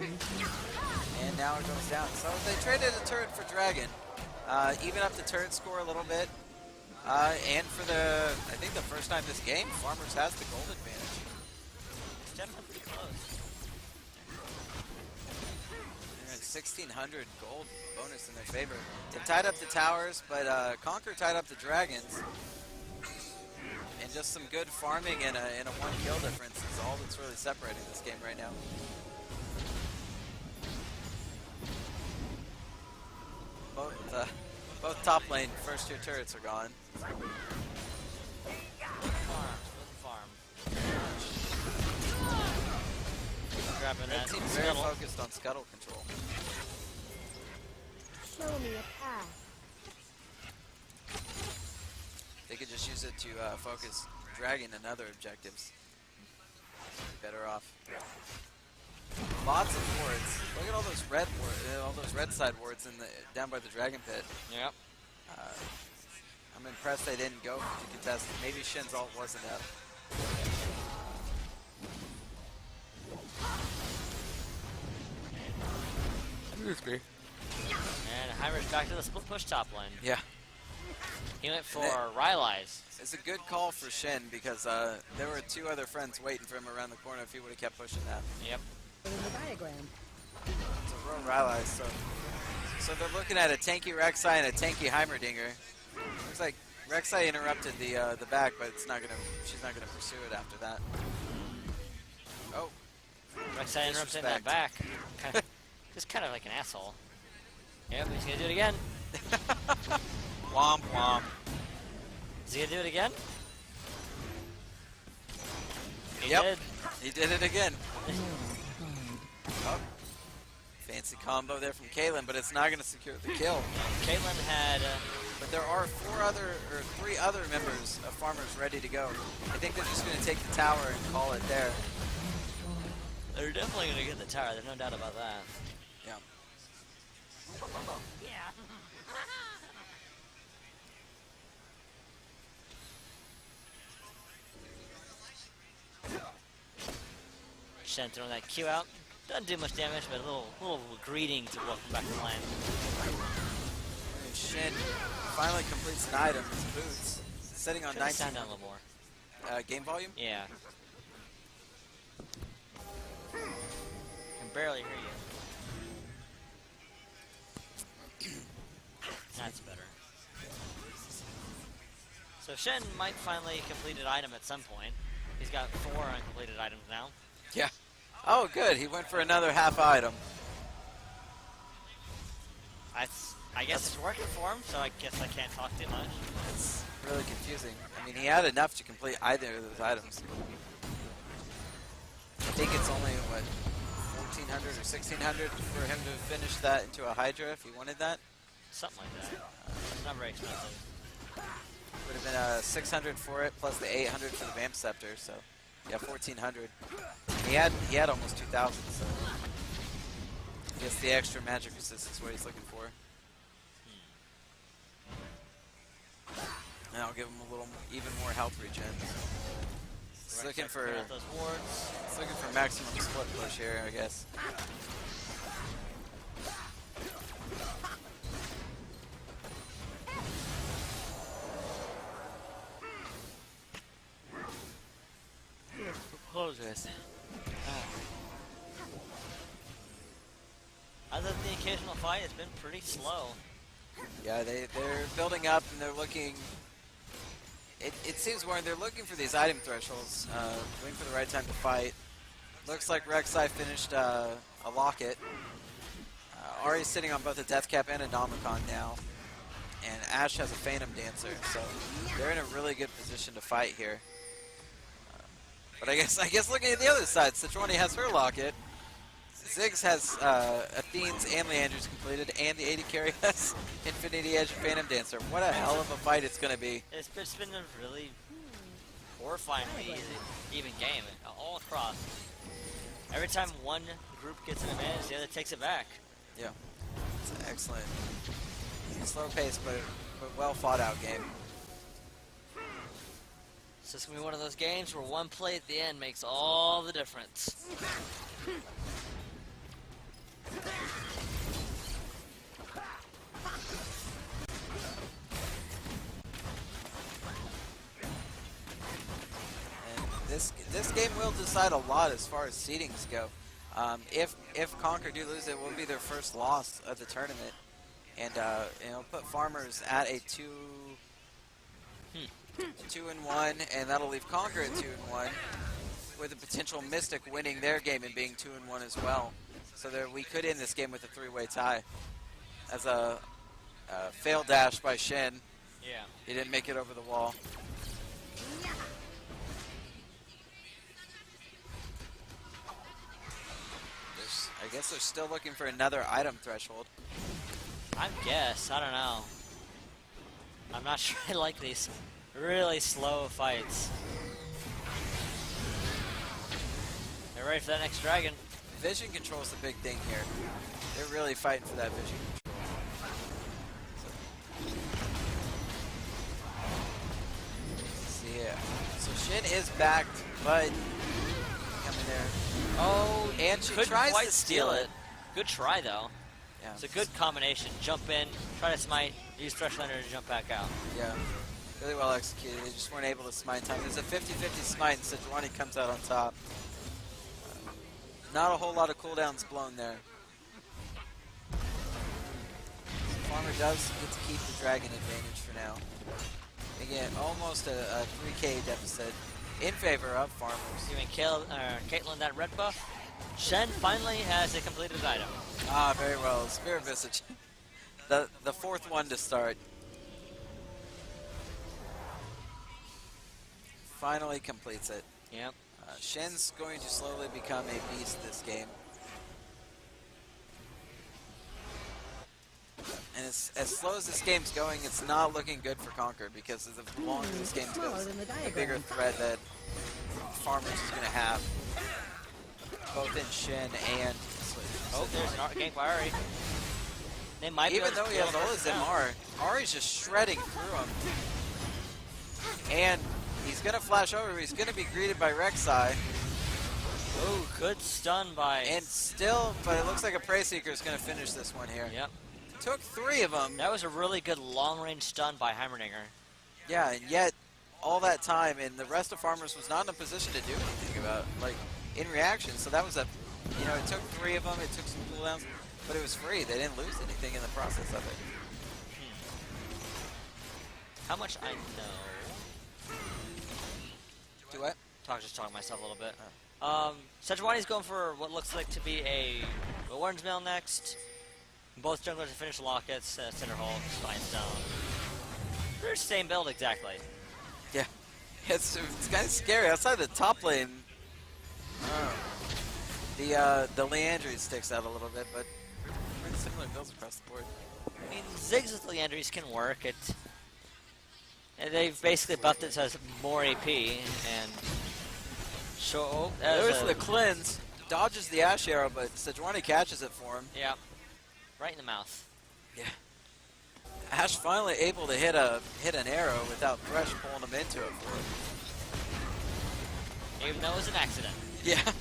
And now it goes down. So they traded a turret for Dragon. Even up the turret score a little bit. And for I think the first time this game, Farmers has the gold advantage. It's definitely pretty close. They're at 1,600 gold bonus in their favor. They've tied up the towers, but Conquer tied up the Dragons. And just some good farming and a 1 kill difference is all that's really separating this game right now. Both top lane first tier turrets are gone. Farm. Grabbing Red that. team's very focused on scuttle control. Show me a path. They could just use it to focus Dragon and other objectives. Better off. Lots of wards. Look at all those red side wards in the down by the Dragon Pit. Yep. I'm impressed they didn't go to contest it. Maybe Shin's ult wasn't up. And Heimer's back to the split push top lane. Yeah. He went for Rylai's. It's a good call for Shin because there were 2 other friends waiting for him around the corner if he would have kept pushing that. Yep. In the diagram. So Ro Rylai, so they're looking at a tanky Rek'Sai and a tanky Heimerdinger. Looks like Rek'Sai interrupted the back, but she's not gonna pursue it after that. Oh. Rek'Sai interrupted that back. Just kind of like an asshole. Yep, he's gonna do it again. Womp womp. Is he gonna do it again? He Yep. did. He did it again. Oh. Fancy combo there from Caitlyn, but it's not going to secure the kill. Caitlyn had... But there are 3 other members of Farmers ready to go. I think they're just going to take the tower and call it there. They're definitely gonna get the tower, there's no doubt about that. Yeah. Shen throwing that Q out. Doesn't do much damage, but a little greeting to welcome back to land. And Shin finally completes an item, his boots. Sitting on Turn the 19 sound down a little more. game volume. Yeah. Can barely hear you. That's better. So Shen might finally complete an item at some point. He's got 4 uncompleted items now. Yeah. Oh, good. He went for another half item. I guess it's working for him, so I guess I can't talk too much. It's really confusing. I mean, he had enough to complete either of those items. I think it's only, what, 1,400 or 1,600 for him to finish that into a Hydra if he wanted that. Something like that. Not very expensive. Would have been 600 for it plus the 800 for the Vamp Scepter, so yeah, 1,400. He had almost 2,000, so I guess the extra magic resist is what he's looking for. And I'll give him a little even more health regen. He's looking for those wards. He's looking for maximum split push here, I guess. Close this. Other than the occasional fight, it's been pretty slow. Yeah, they're building up and they're looking. It seems more they're looking for these item thresholds, waiting for the right time to fight. Looks like Rek'Sai finished a locket. Ari's sitting on both a Death Cap and a Nomicon now, and Ashe has a Phantom Dancer, so they're in a really good position to fight here. But I guess looking at the other side, Sejuani has her locket. Ziggs has Athene's and Leander's completed, and the AD carry has Infinity Edge and Phantom Dancer. What a hell of a fight it's going to be. It's been a really horrifyingly even game, all across. Every time one group gets an advantage, the other takes it back. Yeah, it's an excellent, slow pace, but well thought out game. So it's going to be one of those games where one play at the end makes all the difference. And this game will decide a lot as far as seedings go. If Conquer do lose, it will be their first loss of the tournament, and put Farmers at a 2-1, and that'll leave Conquer at 2-1, with a potential Mystic winning their game and being 2-1 as well. So we could end this game with a 3-way tie. As a failed dash by Shin. Yeah. He didn't make it over the wall. I guess they're still looking for another item threshold. I guess. I don't know. I'm not sure I like these. Really slow fights. They're ready for that next dragon. Vision control's the big thing here. They're really fighting for that vision control. So yeah. So Shin is backed, but coming there. Oh, And she couldn't tries quite to steal steal it. Good try though. Yeah. It's a good combination. Jump in, try to smite, use Threshlander to jump back out. Yeah. Really well executed. They just weren't able to smite in time. There's a 50-50 smite, and Sejuani comes out on top. Not a whole lot of cooldowns blown there. Farmer does get to keep the dragon advantage for now. Again, almost a 3k deficit in favor of Farmers. Giving Caitlyn that red buff. Shen finally has a completed item. Ah, very well. Spirit Visage. The fourth one to start. Finally completes it. Yep. Shen's going to slowly become a beast this game. And as slow as this game's going, it's not looking good for Conquer because of the longer this game goes, the bigger threat that Farmers is going to have, both in Shen and Switch. Oh, there's an gank by Ari. They might be Even able to though he has steal all first his down. MR, Ari's just shredding through him. And he's going to flash over, he's going to be greeted by Rek'Sai. Oh, good stun by... And still, but it looks like a Prey Seeker is going to finish this one here. Yep. Took 3 of them. That was a really good long-range stun by Heimerdinger. Yeah, and yet all that time, and the rest of Farmers was not in a position to do anything about, like, in reaction. So that was a, you know, it took 3 of them, it took some cooldowns, but it was free. They didn't lose anything in the process of it. How much I know... Do what? Just talking to myself a little bit. Sejuani's going for what looks like to be a Warden's Mail next. Both junglers to finish lockets, Cinder Hulk, Spinestone. They're the same build exactly. Yeah. It's kind of scary. Outside the top lane, the Leandry sticks out a little bit, but pretty similar builds across the board. I mean, Ziggs with Leandries can work. And they've basically buffed it so it's more AP, and... There's the cleanse. Dodges the Ash Arrow, but Sejuani catches it for him. Yeah. Right in the mouth. Yeah. Ash finally able to hit an arrow without Thresh pulling him into it for him. Even though it was an accident. Yeah.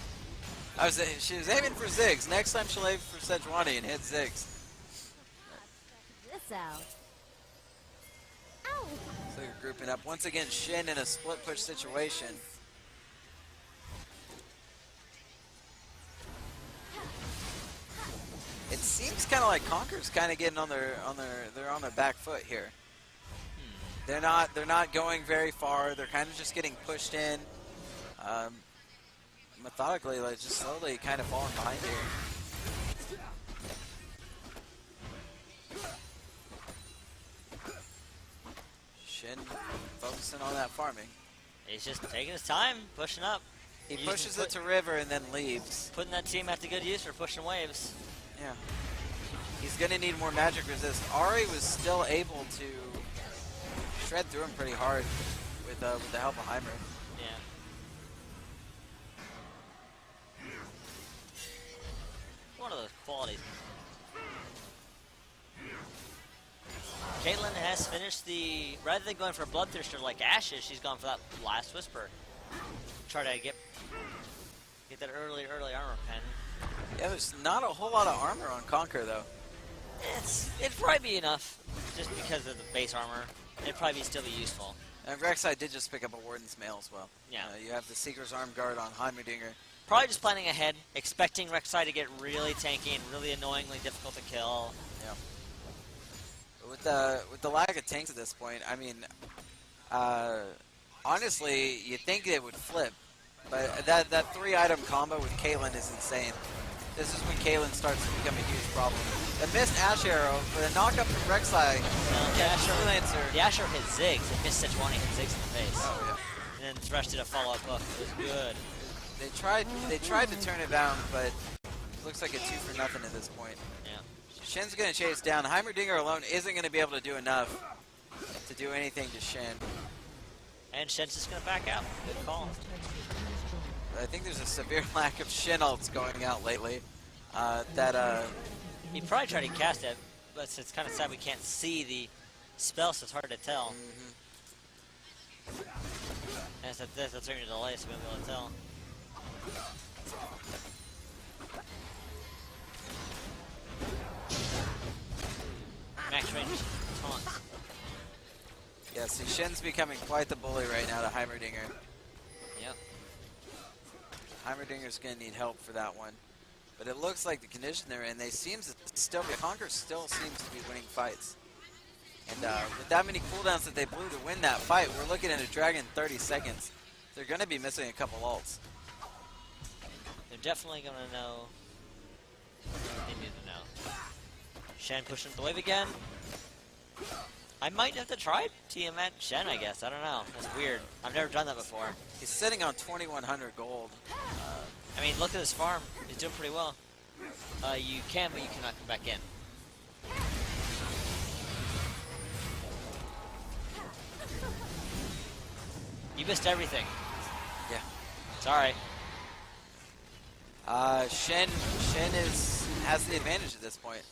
She was aiming for Ziggs. Next time she'll aim for Sejuani and hit Ziggs. This out. Ow! So you're grouping up. Once again, Shin in a split push situation. It seems kind of like Conquer's kind of getting they're on their back foot here. They're not going very far. They're kind of just getting pushed in, methodically, like just slowly kind of falling behind here. Shin focusing on that farming. He's just taking his time, pushing up. He pushes it to river and then leaves. Putting that team at the good use for pushing waves. Yeah. He's going to need more magic resist. Ari was still able to shred through him pretty hard with the help of Heimer. Yeah. One of those qualities. Caitlyn has finished rather than going for a Bloodthirster like Ashes, she's gone for that Last Whisper. Try to get that early armor pen. Yeah, there's not a whole lot of armor on Conquer, though. It'd probably be enough, just because of the base armor. It'd probably still be useful. And Rek'Sai did just pick up a Warden's Mail as well. Yeah. You have the Seeker's Arm Guard on Heimerdinger. Probably just planning ahead, expecting Rek'Sai to get really tanky and really annoyingly difficult to kill. Yeah. But with the lack of tanks at this point, I mean, honestly, you'd think it would flip. But that 3-item combo with Caitlyn is insane. This is when Caitlyn starts to become a huge problem. The missed Ash Arrow for the knockup from Rek'Sai. The Ash Arrow hit Ziggs. It missed Sejuani, hit Ziggs in the face. Oh, yeah. And then Thresh did a follow-up hook. It was good. They tried to turn it down, but it looks like a 2 for nothing at this point. Yeah. Shen's going to chase down. Heimerdinger alone isn't going to be able to do enough to do anything to Shen. And Shen's just gonna back out. Good call. I think there's a severe lack of Shin ults going out lately. He probably tried to cast it, but it's kind of sad we can't see the spell, so it's hard to tell. And it's at this, that's turning a delay, so we won't be able to tell. Max range taunts. Yeah, see, Shin's becoming quite the bully right now to Heimerdinger. Yep. Heimerdinger's going to need help for that one. But it looks like the condition they're in, Conquer still seems to be winning fights. And with that many cooldowns that they blew to win that fight, we're looking at a dragon 30 seconds. They're going to be missing a couple ults. They're definitely going to know what they need to know. Shen pushing the wave again. I might have to try TnT Shen, I guess. I don't know. That's weird. I've never done that before. He's sitting on 2,100 gold. I mean, look at this farm. He's doing pretty well. You can, but you cannot come back in. You missed everything. Yeah. Sorry. Shen has the advantage at this point.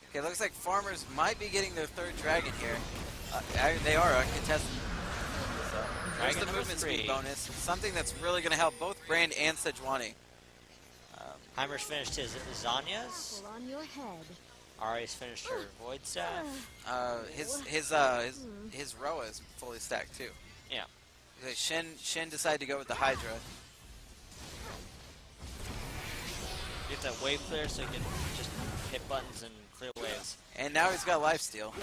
Okay, looks like farmers might be getting their third dragon here. They are uncontested. So there's the movement speed bonus. Something that's really going to help both Brand and Sejuani. Heimer's finished his Zanya's. Pull on your head. Ari's finished her Void Staff. His Roa is fully stacked too. Yeah. Okay, Shen decided to go with the Hydra. Get that wave clear so you can just hit buttons and clear waves. And now he's got lifesteal.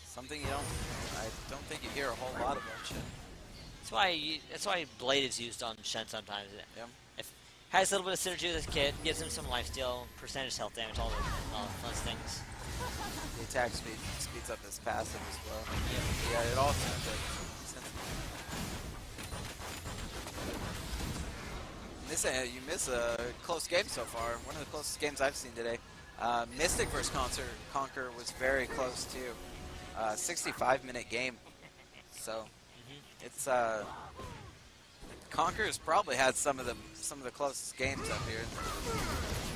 Something I don't think you hear a whole lot about Shen. That's why Blade is used on Shen sometimes. Yeah. If has a little bit of synergy with his kit, gives him some lifesteal, percentage health damage, all those things. The attack speeds up his passive as well. Yeah, it all sounds good. You miss a close game so far. One of the closest games I've seen today. Mystic vs. Conquer was very close too. 65-minute game. So it's Conquer's probably had some of the closest games up here.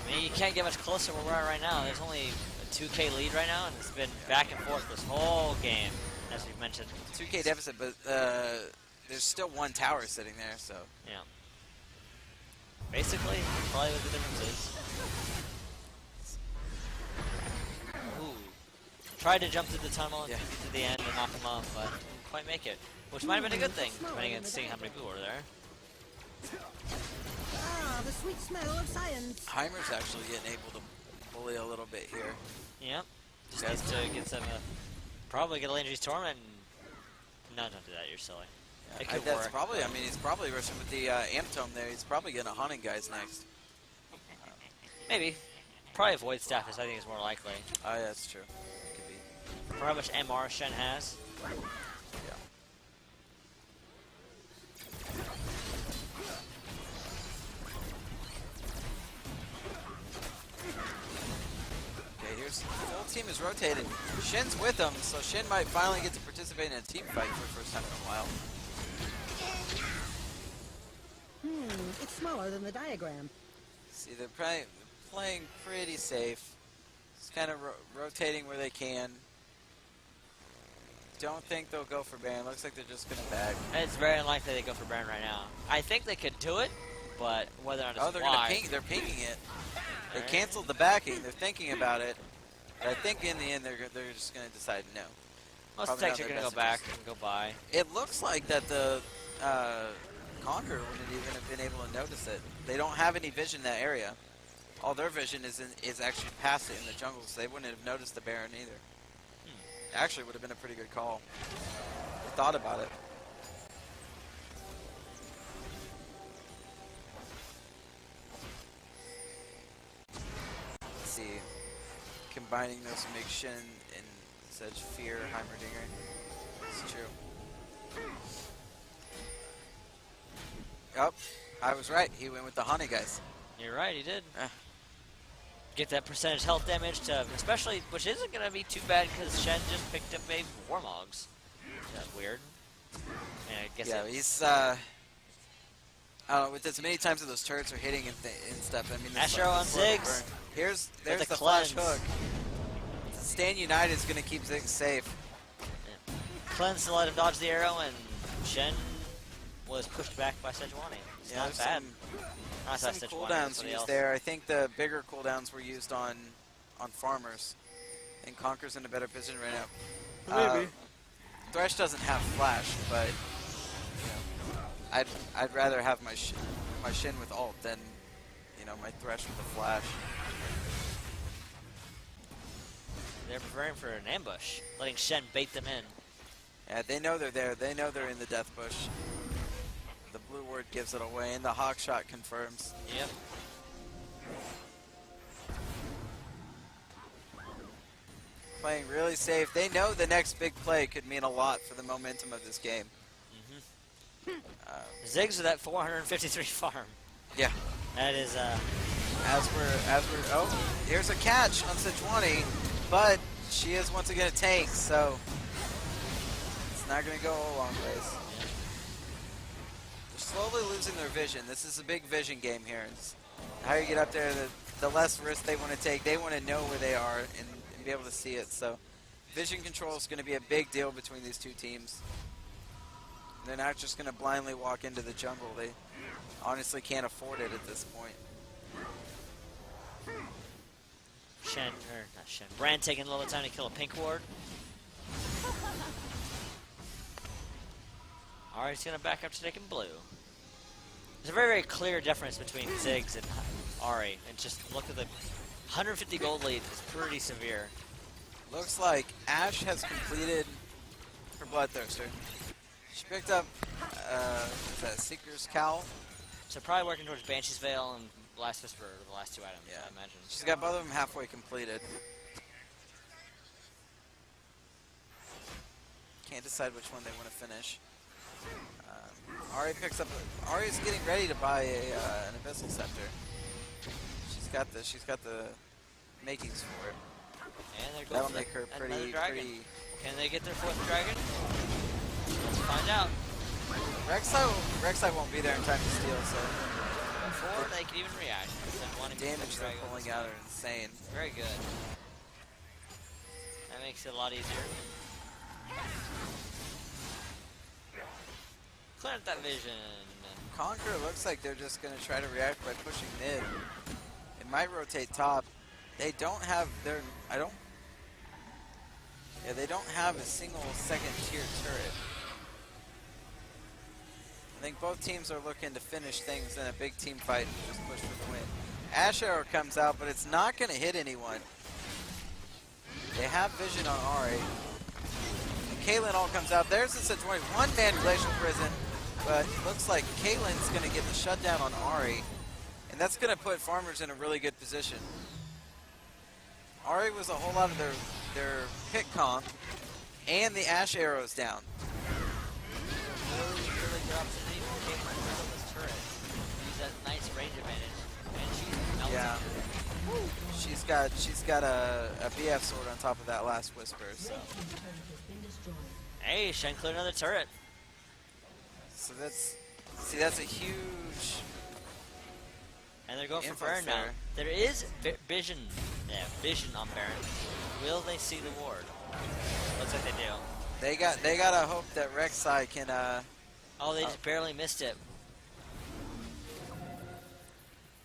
I mean, you can't get much closer where we're at right now. There's only a 2K lead right now, and it's been back and forth this whole game, as we've mentioned. 2K deficit, but there's still one tower sitting there, so. Yeah. Basically, probably what the difference is. Ooh. Tried to jump through the tunnel to the end and knock him off, but didn't quite make it. Which might have been a good thing, depending on seeing how many people were there. Ah, the sweet smell of science. Heimer's actually getting able to bully a little bit here. Yep. Just needs to get some, probably get a Landry's Torment. No, don't do that, you're silly. Yeah, It could that's work. probably, I mean, he's probably rushing with the Amp Tome there. He's probably getting a Hunting Guys next. Maybe. Probably Void Staff is, I think, is more likely. Oh, yeah, that's true. It could be. For how much MR Shen has. Yeah. Okay, here's the whole team is rotated. Shin's with them, so Shin might finally get to participate in a team fight for the first time in a while. It's smaller than the diagram. See, they're playing pretty safe. Just kind of rotating where they can. Don't think they'll go for Baron. Looks like they're just going to bag. It's very unlikely they go for Baron right now. I think they could do it, but whether or not it's wise. They're pinging it. They canceled the backing. They're thinking about it. But I think in the end they're just going to decide no. Most techs are going to go back and go by. It looks like that the Conqueror wouldn't even have been able to notice it. They don't have any vision in that area. All their vision is actually past it in the jungle, so they wouldn't have noticed the Baron either. Actually, would have been a pretty good call. They thought about it. Let's see. Combining those to make Shin and such fear Heimerdinger. It's true. Oh, I was right. He went with the Honey Guys. You're right, he did. get that percentage health damage to, especially, which isn't going to be too bad because Shen just picked up a Warmogs. That's weird. And I guess Yeah, he's with as many times as those turrets are hitting and stuff. I mean, Astro on Ziggs. There's With the the flash cleanse. hook. Stand United is going to keep Ziggs safe. Cleanse to let him dodge the arrow, and Shen was pushed back by Sejuani. It's not there's bad. Not Some Sejuani, cooldowns somebody used else. there. I think the bigger cooldowns were used on farmers. And Conker's in a better position right now. Maybe. Thresh doesn't have flash, but you know, I'd rather have my Shin with ult than my Thresh with the flash. They're preparing for an ambush, letting Shen bait them in. Yeah, they know they're there. They know they're in the death bush. The blue ward gives it away, and the hawk shot confirms. Yep. Playing really safe. They know the next big play could mean a lot for the momentum of this game. Ziggs with that 453 farm. Yeah. That is, As we're oh, here's a catch on Sejuani, but she is once again a tank, so it's not going to go a long ways. They're slowly losing their vision. This is a big vision game here. It's how you get up there, the less risk they want to take. They want to know where they are and be able to see it. So vision control is going to be a big deal between these two teams. They're not just going to blindly walk into the jungle. They honestly can't afford it at this point. Brand taking a little time to kill a pink ward. Alright, he's gonna back up to taking blue. There's a very, very clear difference between Ziggs and Ari. And just look at the 150 gold lead is pretty severe. Looks like Ashe has completed her Bloodthirster. She picked up what's that, Seeker's Cowl. So probably working towards Banshee's Veil and Last Whisper, the last two items, Yeah. I imagine. She's got both of them halfway completed. Can't decide which one they want to finish. Ari picks up. Ari's getting ready to buy an Abyssal Scepter. She's got the makings for it. And they're going That'll for make her another pretty. dragon. Can they get their fourth dragon? Let's find out. Rek'Sai won't be there in time to steal, so Before they can even react. the damage they're pulling out are insane. Very good. That makes it a lot easier. Clear up that vision. Conquer looks like they're just going to try to react by pushing mid. It might rotate top. They don't have their. They don't have a single second tier turret. I think both teams are looking to finish things in a big team fight and just push for the win. Ash Arrow comes out, but it's not going to hit anyone. They have vision on Ari. And Caitlyn all comes out. There's the Sejuani one-man Glacial Prison, but looks like Caitlyn's going to get the shutdown on Ari, and that's going to put farmers in a really good position. Ari was a whole lot of their pick comp, and the Ash Arrow's down. Really, really good opportunity for Caitlyn to build this turret. Use that nice range advantage. And she's melting. Yeah. She's got a BF sword on top of that last Whisper, so. Hey, Shen cleared another turret. So that's a huge. And they're going for influx Baron now. there. There is vision on Baron. Will they see the ward? Looks like they do. They gotta hope that Rek'Sai can. Oh, they just barely missed it.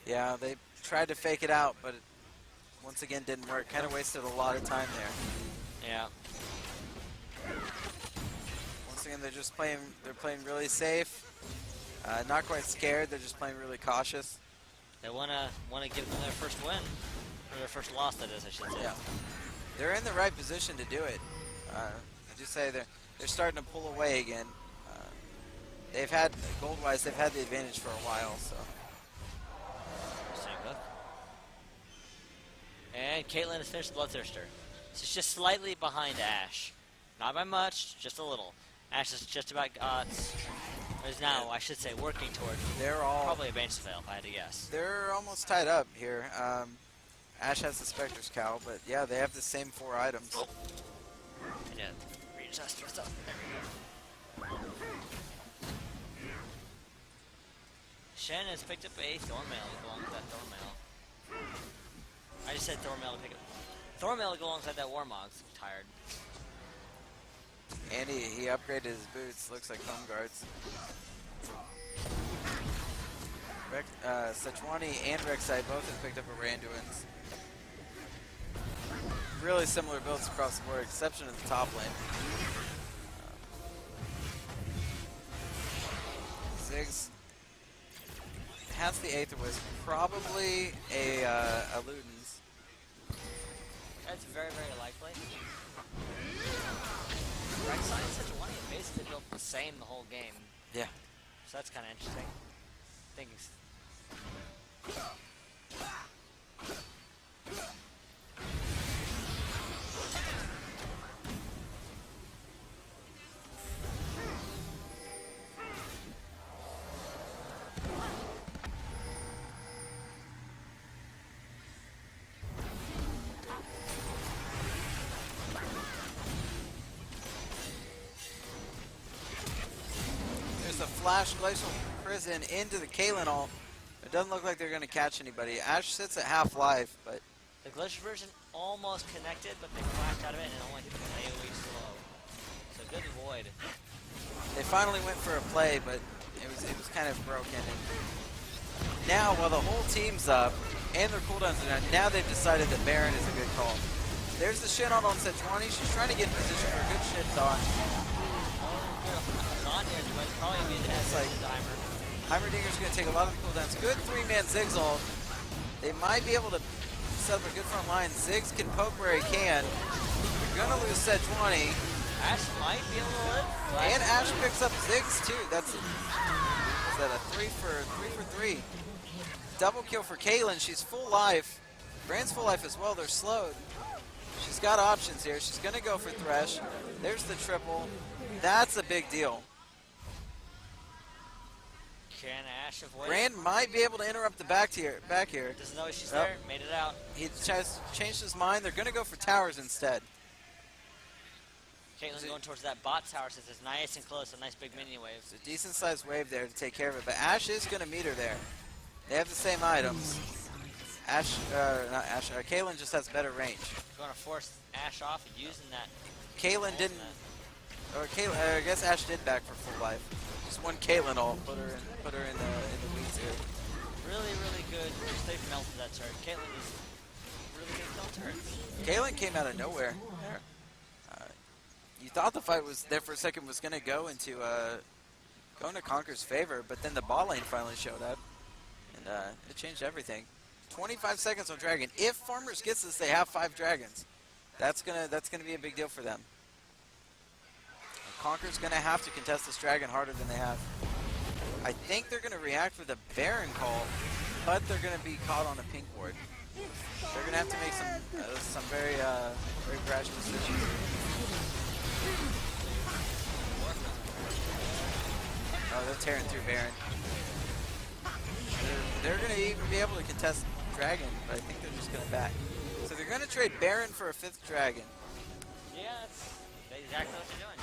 Yeah, they tried to fake it out, but it once again didn't work. Kind of wasted a lot of time there. Yeah. Once again, they're just playing. They're playing really safe. Not quite scared. They're just playing really cautious. They wanna give them their first win. Or their first loss, that is, I should say. Yeah. They're in the right position to do it. I just say they're starting to pull away again. They've had gold-wise, they've had the advantage for a while. So. And Caitlyn has finished the Bloodthirster. She's just slightly behind Ashe. Not by much, just a little. Ashe is just about is now, I should say, working towards They're all probably a bench fail, if I had to guess. They're almost tied up here. Ash has the Spectre's Cowl, but yeah, they have the same 4 items. I did readjust myself. There we go. Shen has picked up a Thornmail to go along with that Thornmail. I just said Thornmail to pick up. Thornmail to go alongside that Warmog's. I'm tired. And he upgraded his boots. Looks like home guards. Sejuani and Rek'Sai both have picked up a Randuin's. Really similar builds across the board, exception of the top lane. Ziggs has the Aether Wisp, probably a Luden's. That's very, very likely. Rek'Sai and Sejuani have basically built the same the whole game. Yeah. So that's kind of interesting. I think it's... There's a Flash Glacial Prison into the Kaelin ult. It doesn't look like they're going to catch anybody. Ash sits at half life, but... The Glacier version almost connected, but they flashed out of it and it only hit them AoE slow. So good void. They finally went for a play, but it was kind of broken. And now, while the whole team's up and their cooldowns are down, now they've decided that Baron is a good call. There's the Shin ult on Sejuani. She's trying to get in position for a good shit dodge. It's like Heimerdinger's going to take a lot of the cooldowns. Good 3-man Ziggs ult. They might be able to set up a good front line. Ziggs can poke where he can. They're going to lose Sejuani. Ash might be able to live. And Ash picks up Ziggs too. Is that a 3 for 3? Double kill for Kaelin. She's full life. Brand's full life as well. They're slowed. She's got options here. She's going to go for Thresh. There's the triple. That's a big deal. Can Ash avoid Brand might be able to interrupt the back here. Doesn't know she's there. Made it out. He changed his mind. They're going to go for towers instead. Caitlyn going towards that bot tower since it's nice and close. A nice big minion wave. It's a decent sized wave there to take care of it. But Ash is going to meet her there. They have the same items. Kaelin just has better range. Going to force Ash off using that. Kaelin didn't. Or Kaelin, I guess Ash did back for full life. Just one Kaelin ult, put her in the weeds here. Really, really good. Just they melted that turret. Caitlyn was really good kill turrets. Kaelin came out of nowhere. There. You thought the fight was there for a second was going to go into Conquer's favor, but then the bot lane finally showed up, and it changed everything. 25 seconds on Dragon. If Farmers gets this, they have 5 dragons. That's gonna be a big deal for them. Conquer's gonna have to contest this dragon harder than they have. I think they're gonna react with a Baron call, but they're gonna be caught on a pink ward. They're gonna have to make some very brash decisions. Oh, they're tearing through Baron. They're gonna even be able to contest dragon, but I think they're just gonna back. So they're gonna trade Baron for a 5th dragon. Yeah, that's exactly what they're doing.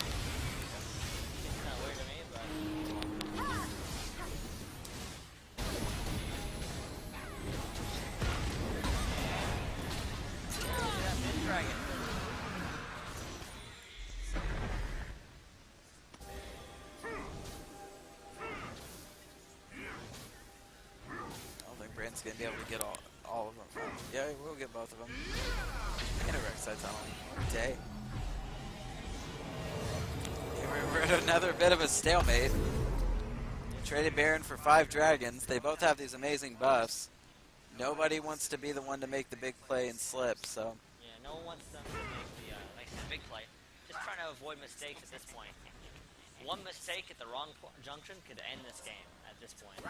It's kind of weird to me, but... Yeah, mid-dragon. I don't think Brand's gonna be able to get all of them. Yeah, we'll get both of them. And a Rek'Sai's on day. We're at another bit of a stalemate. Traded Baron for 5 dragons. They both have these amazing buffs. Nobody wants to be the one to make the big play and slip, so. Yeah, no one wants them to make the big play. Just trying to avoid mistakes at this point. One mistake at the wrong junction could end this game at this point.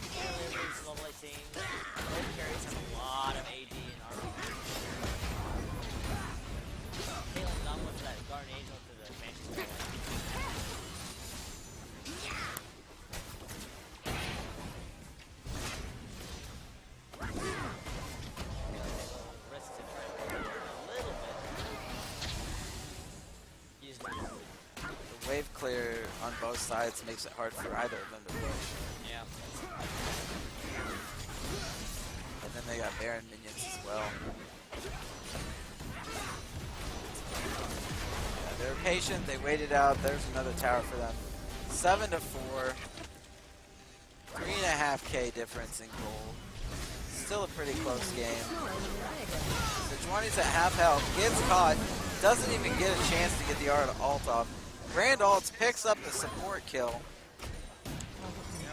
These level 18. Both carries have a lot of AD and RP. Kaelin's not much of that Guardian Angel to the Manchester. clear on both sides makes it hard for either of them to push. Yeah. And then they got Baron minions as well. Yeah, they're patient. They waited out. There's another tower for them. 7 to 4. 3.5K difference in gold. Still a pretty close game. So 20's at half health. Gets caught. Doesn't even get a chance to get the ult off. Grand ults picks up the support kill.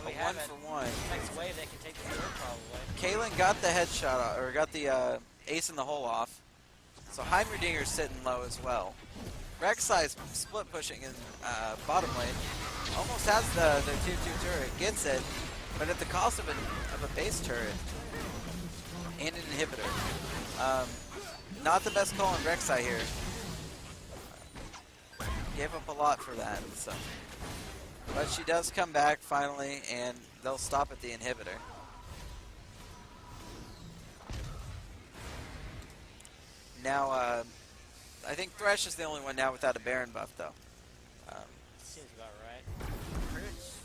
We A 1 for 1. Next wave, they can take the third probably. Kalen got the headshot, or got the ace in the hole off. So Heimerdinger's sitting low as well. Rek'Sai's split pushing in bottom lane. Almost has their 2-2 turret. Gets it, but at the cost of a base turret and an inhibitor. Not the best call on Rek'Sai here. Gave up a lot for that. So. But she does come back finally, and they'll stop at the inhibitor. Now, I think Thresh is the only one now without a Baron buff, though. Seems about right. Who is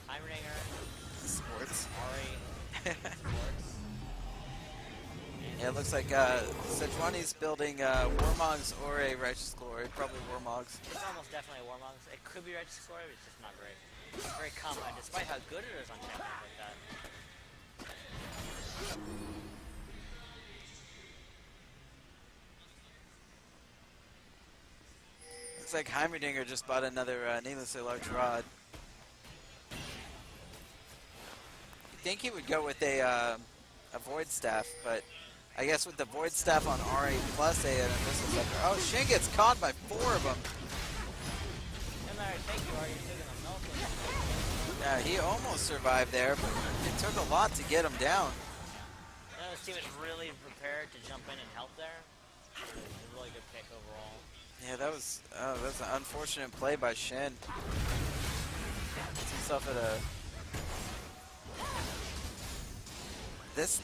Heimerdinger, Sports. Ari, Sports. Yeah, it looks like Sejuani's building Warmog's or a Righteous Glory. Probably Warmog's. It's almost definitely a Warmong's. It could be Righteous Glory, but it's just not great. It's very common, despite how good it is on champions like that. Looks like Heimerdinger just bought another needlessly large rod. You'd think he would go with a Void Staff, but I guess with the Void Staff on RA plus a and a Missile Scepter. Oh, Shin gets caught by 4 of them. And there, thank you, Ari. You're taking a milk. Yeah, he almost survived there, but it took a lot to get him down. This team is really prepared to jump in and help there. It's a really good pick overall. Yeah, that was an unfortunate play by Shin. Puts himself at a...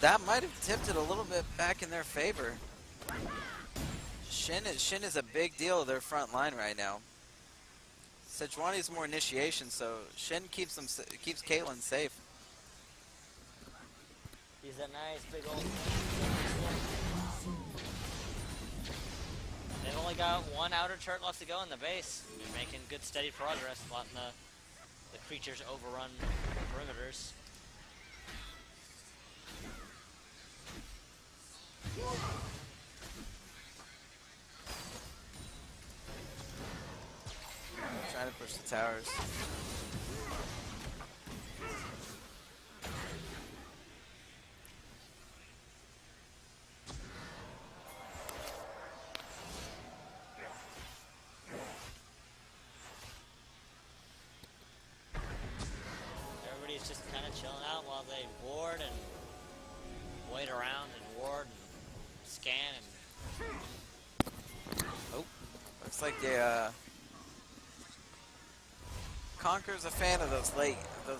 That might have tipped it a little bit back in their favor. Shin is a big deal of their front line right now. Sejuani's more initiation, so Shin keeps Caitlyn safe. He's that nice big old. They've only got one outer turret left to go in the base. They're making good steady progress, letting the creatures overrun perimeters. Trying to push the towers. Everybody's just kind of chilling out while they ward and wait around and ward and scan and. Oh, looks like Conquer's a fan of those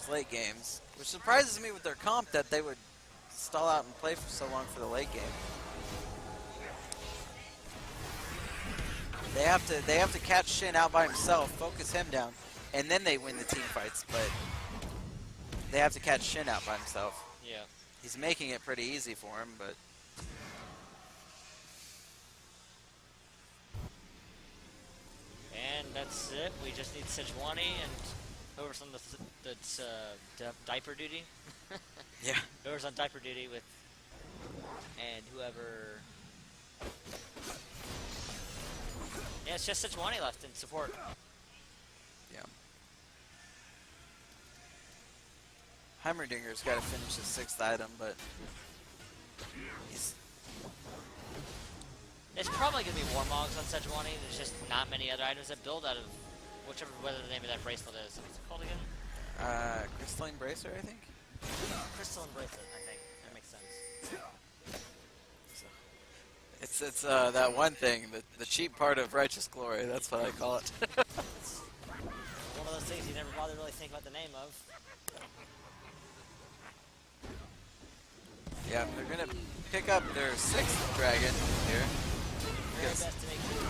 late games, which surprises me with their comp that they would stall out and play for so long for the late game. They have to catch Shin out by himself, focus him down, and then they win the team fights. But they have to catch Shin out by himself. Yeah. He's making it pretty easy for him, but. And that's it. We just need Sejuani and whoever's on that's diaper duty. Yeah. Whoever's on diaper duty with, and whoever. Yeah, it's just Sejuani left in support. Yeah. Heimerdinger's got to finish his 6th item, but he's. It's probably gonna be Warmogs on Sejuani. There's just not many other items that build out of whatever the name of that bracelet is. What's it called again? Crystalline Bracer, I think. Crystalline bracelet, I think. That makes sense. It's that one thing, the cheap part of Righteous Glory. That's what I call it. One of those things you never bother really think about the name of. Yeah, they're gonna pick up their 6th dragon here. Very best to make sure you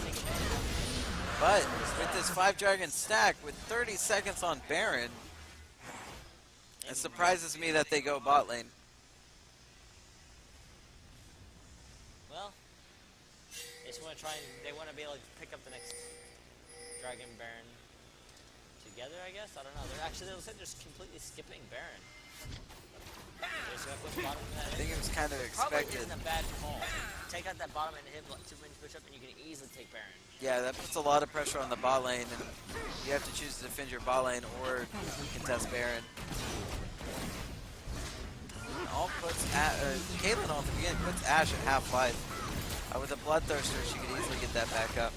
take advantage. But with this 5-dragon stack, with 30 seconds on Baron, it surprises me that they go bot lane. Well, they just want to try and they want to be able to pick up the next Dragon Baron together, I guess. I don't know. They're looks like just completely skipping Baron. They're just gonna push bottom in that I think it was kind of Probably expected. isn't a bad call. Take out that bottom and hit 2-minute push up, and you can easily take Baron. Yeah, that puts a lot of pressure on the bot lane, and you have to choose to defend your bot lane or contest Baron. All puts Caitlyn on the beginning puts Ashe at half life. With a Bloodthirster, she could easily get that back up.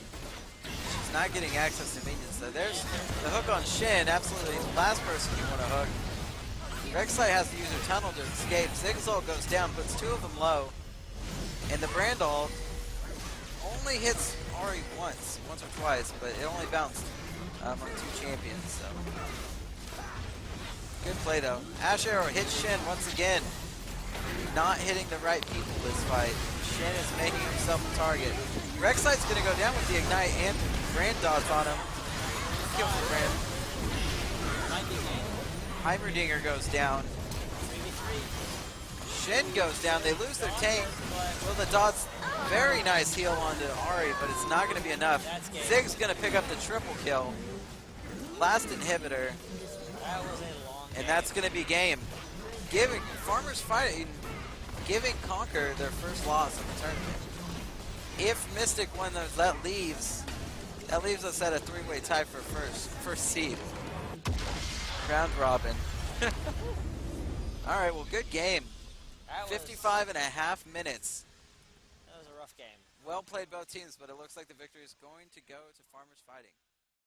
She's not getting access to minions, though. There's the hook on Shin, absolutely the last person you want to hook. Rek'Sai has to use her tunnel to escape. Zigzag goes down, puts 2 of them low. And the Brand ult only hits Ahri once or twice, but it only bounced on 2 champions, so. Good play, though. Ashe Arrow hits Shin once again. Not hitting the right people this fight. Shin is making himself a target. Rek'Sai's going to go down with the Ignite and Brand dots on him. Kill for Brand. Heimerdinger goes down. Shin goes down. They lose their tank. Well, the dots, very nice heal onto Ahri, but it's not going to be enough. Zig's going to pick up the triple kill. Last inhibitor. That was a long And that's going to be game. Giving Farmers Fighting, giving Conquer their first loss of the tournament. If Mystic wins those, that leaves us at a 3-way tie for first seed. Round robin. All right, well, good game. 55.5 minutes. That was a rough game. Well played both teams, but it looks like the victory is going to go to Farmers Fighting.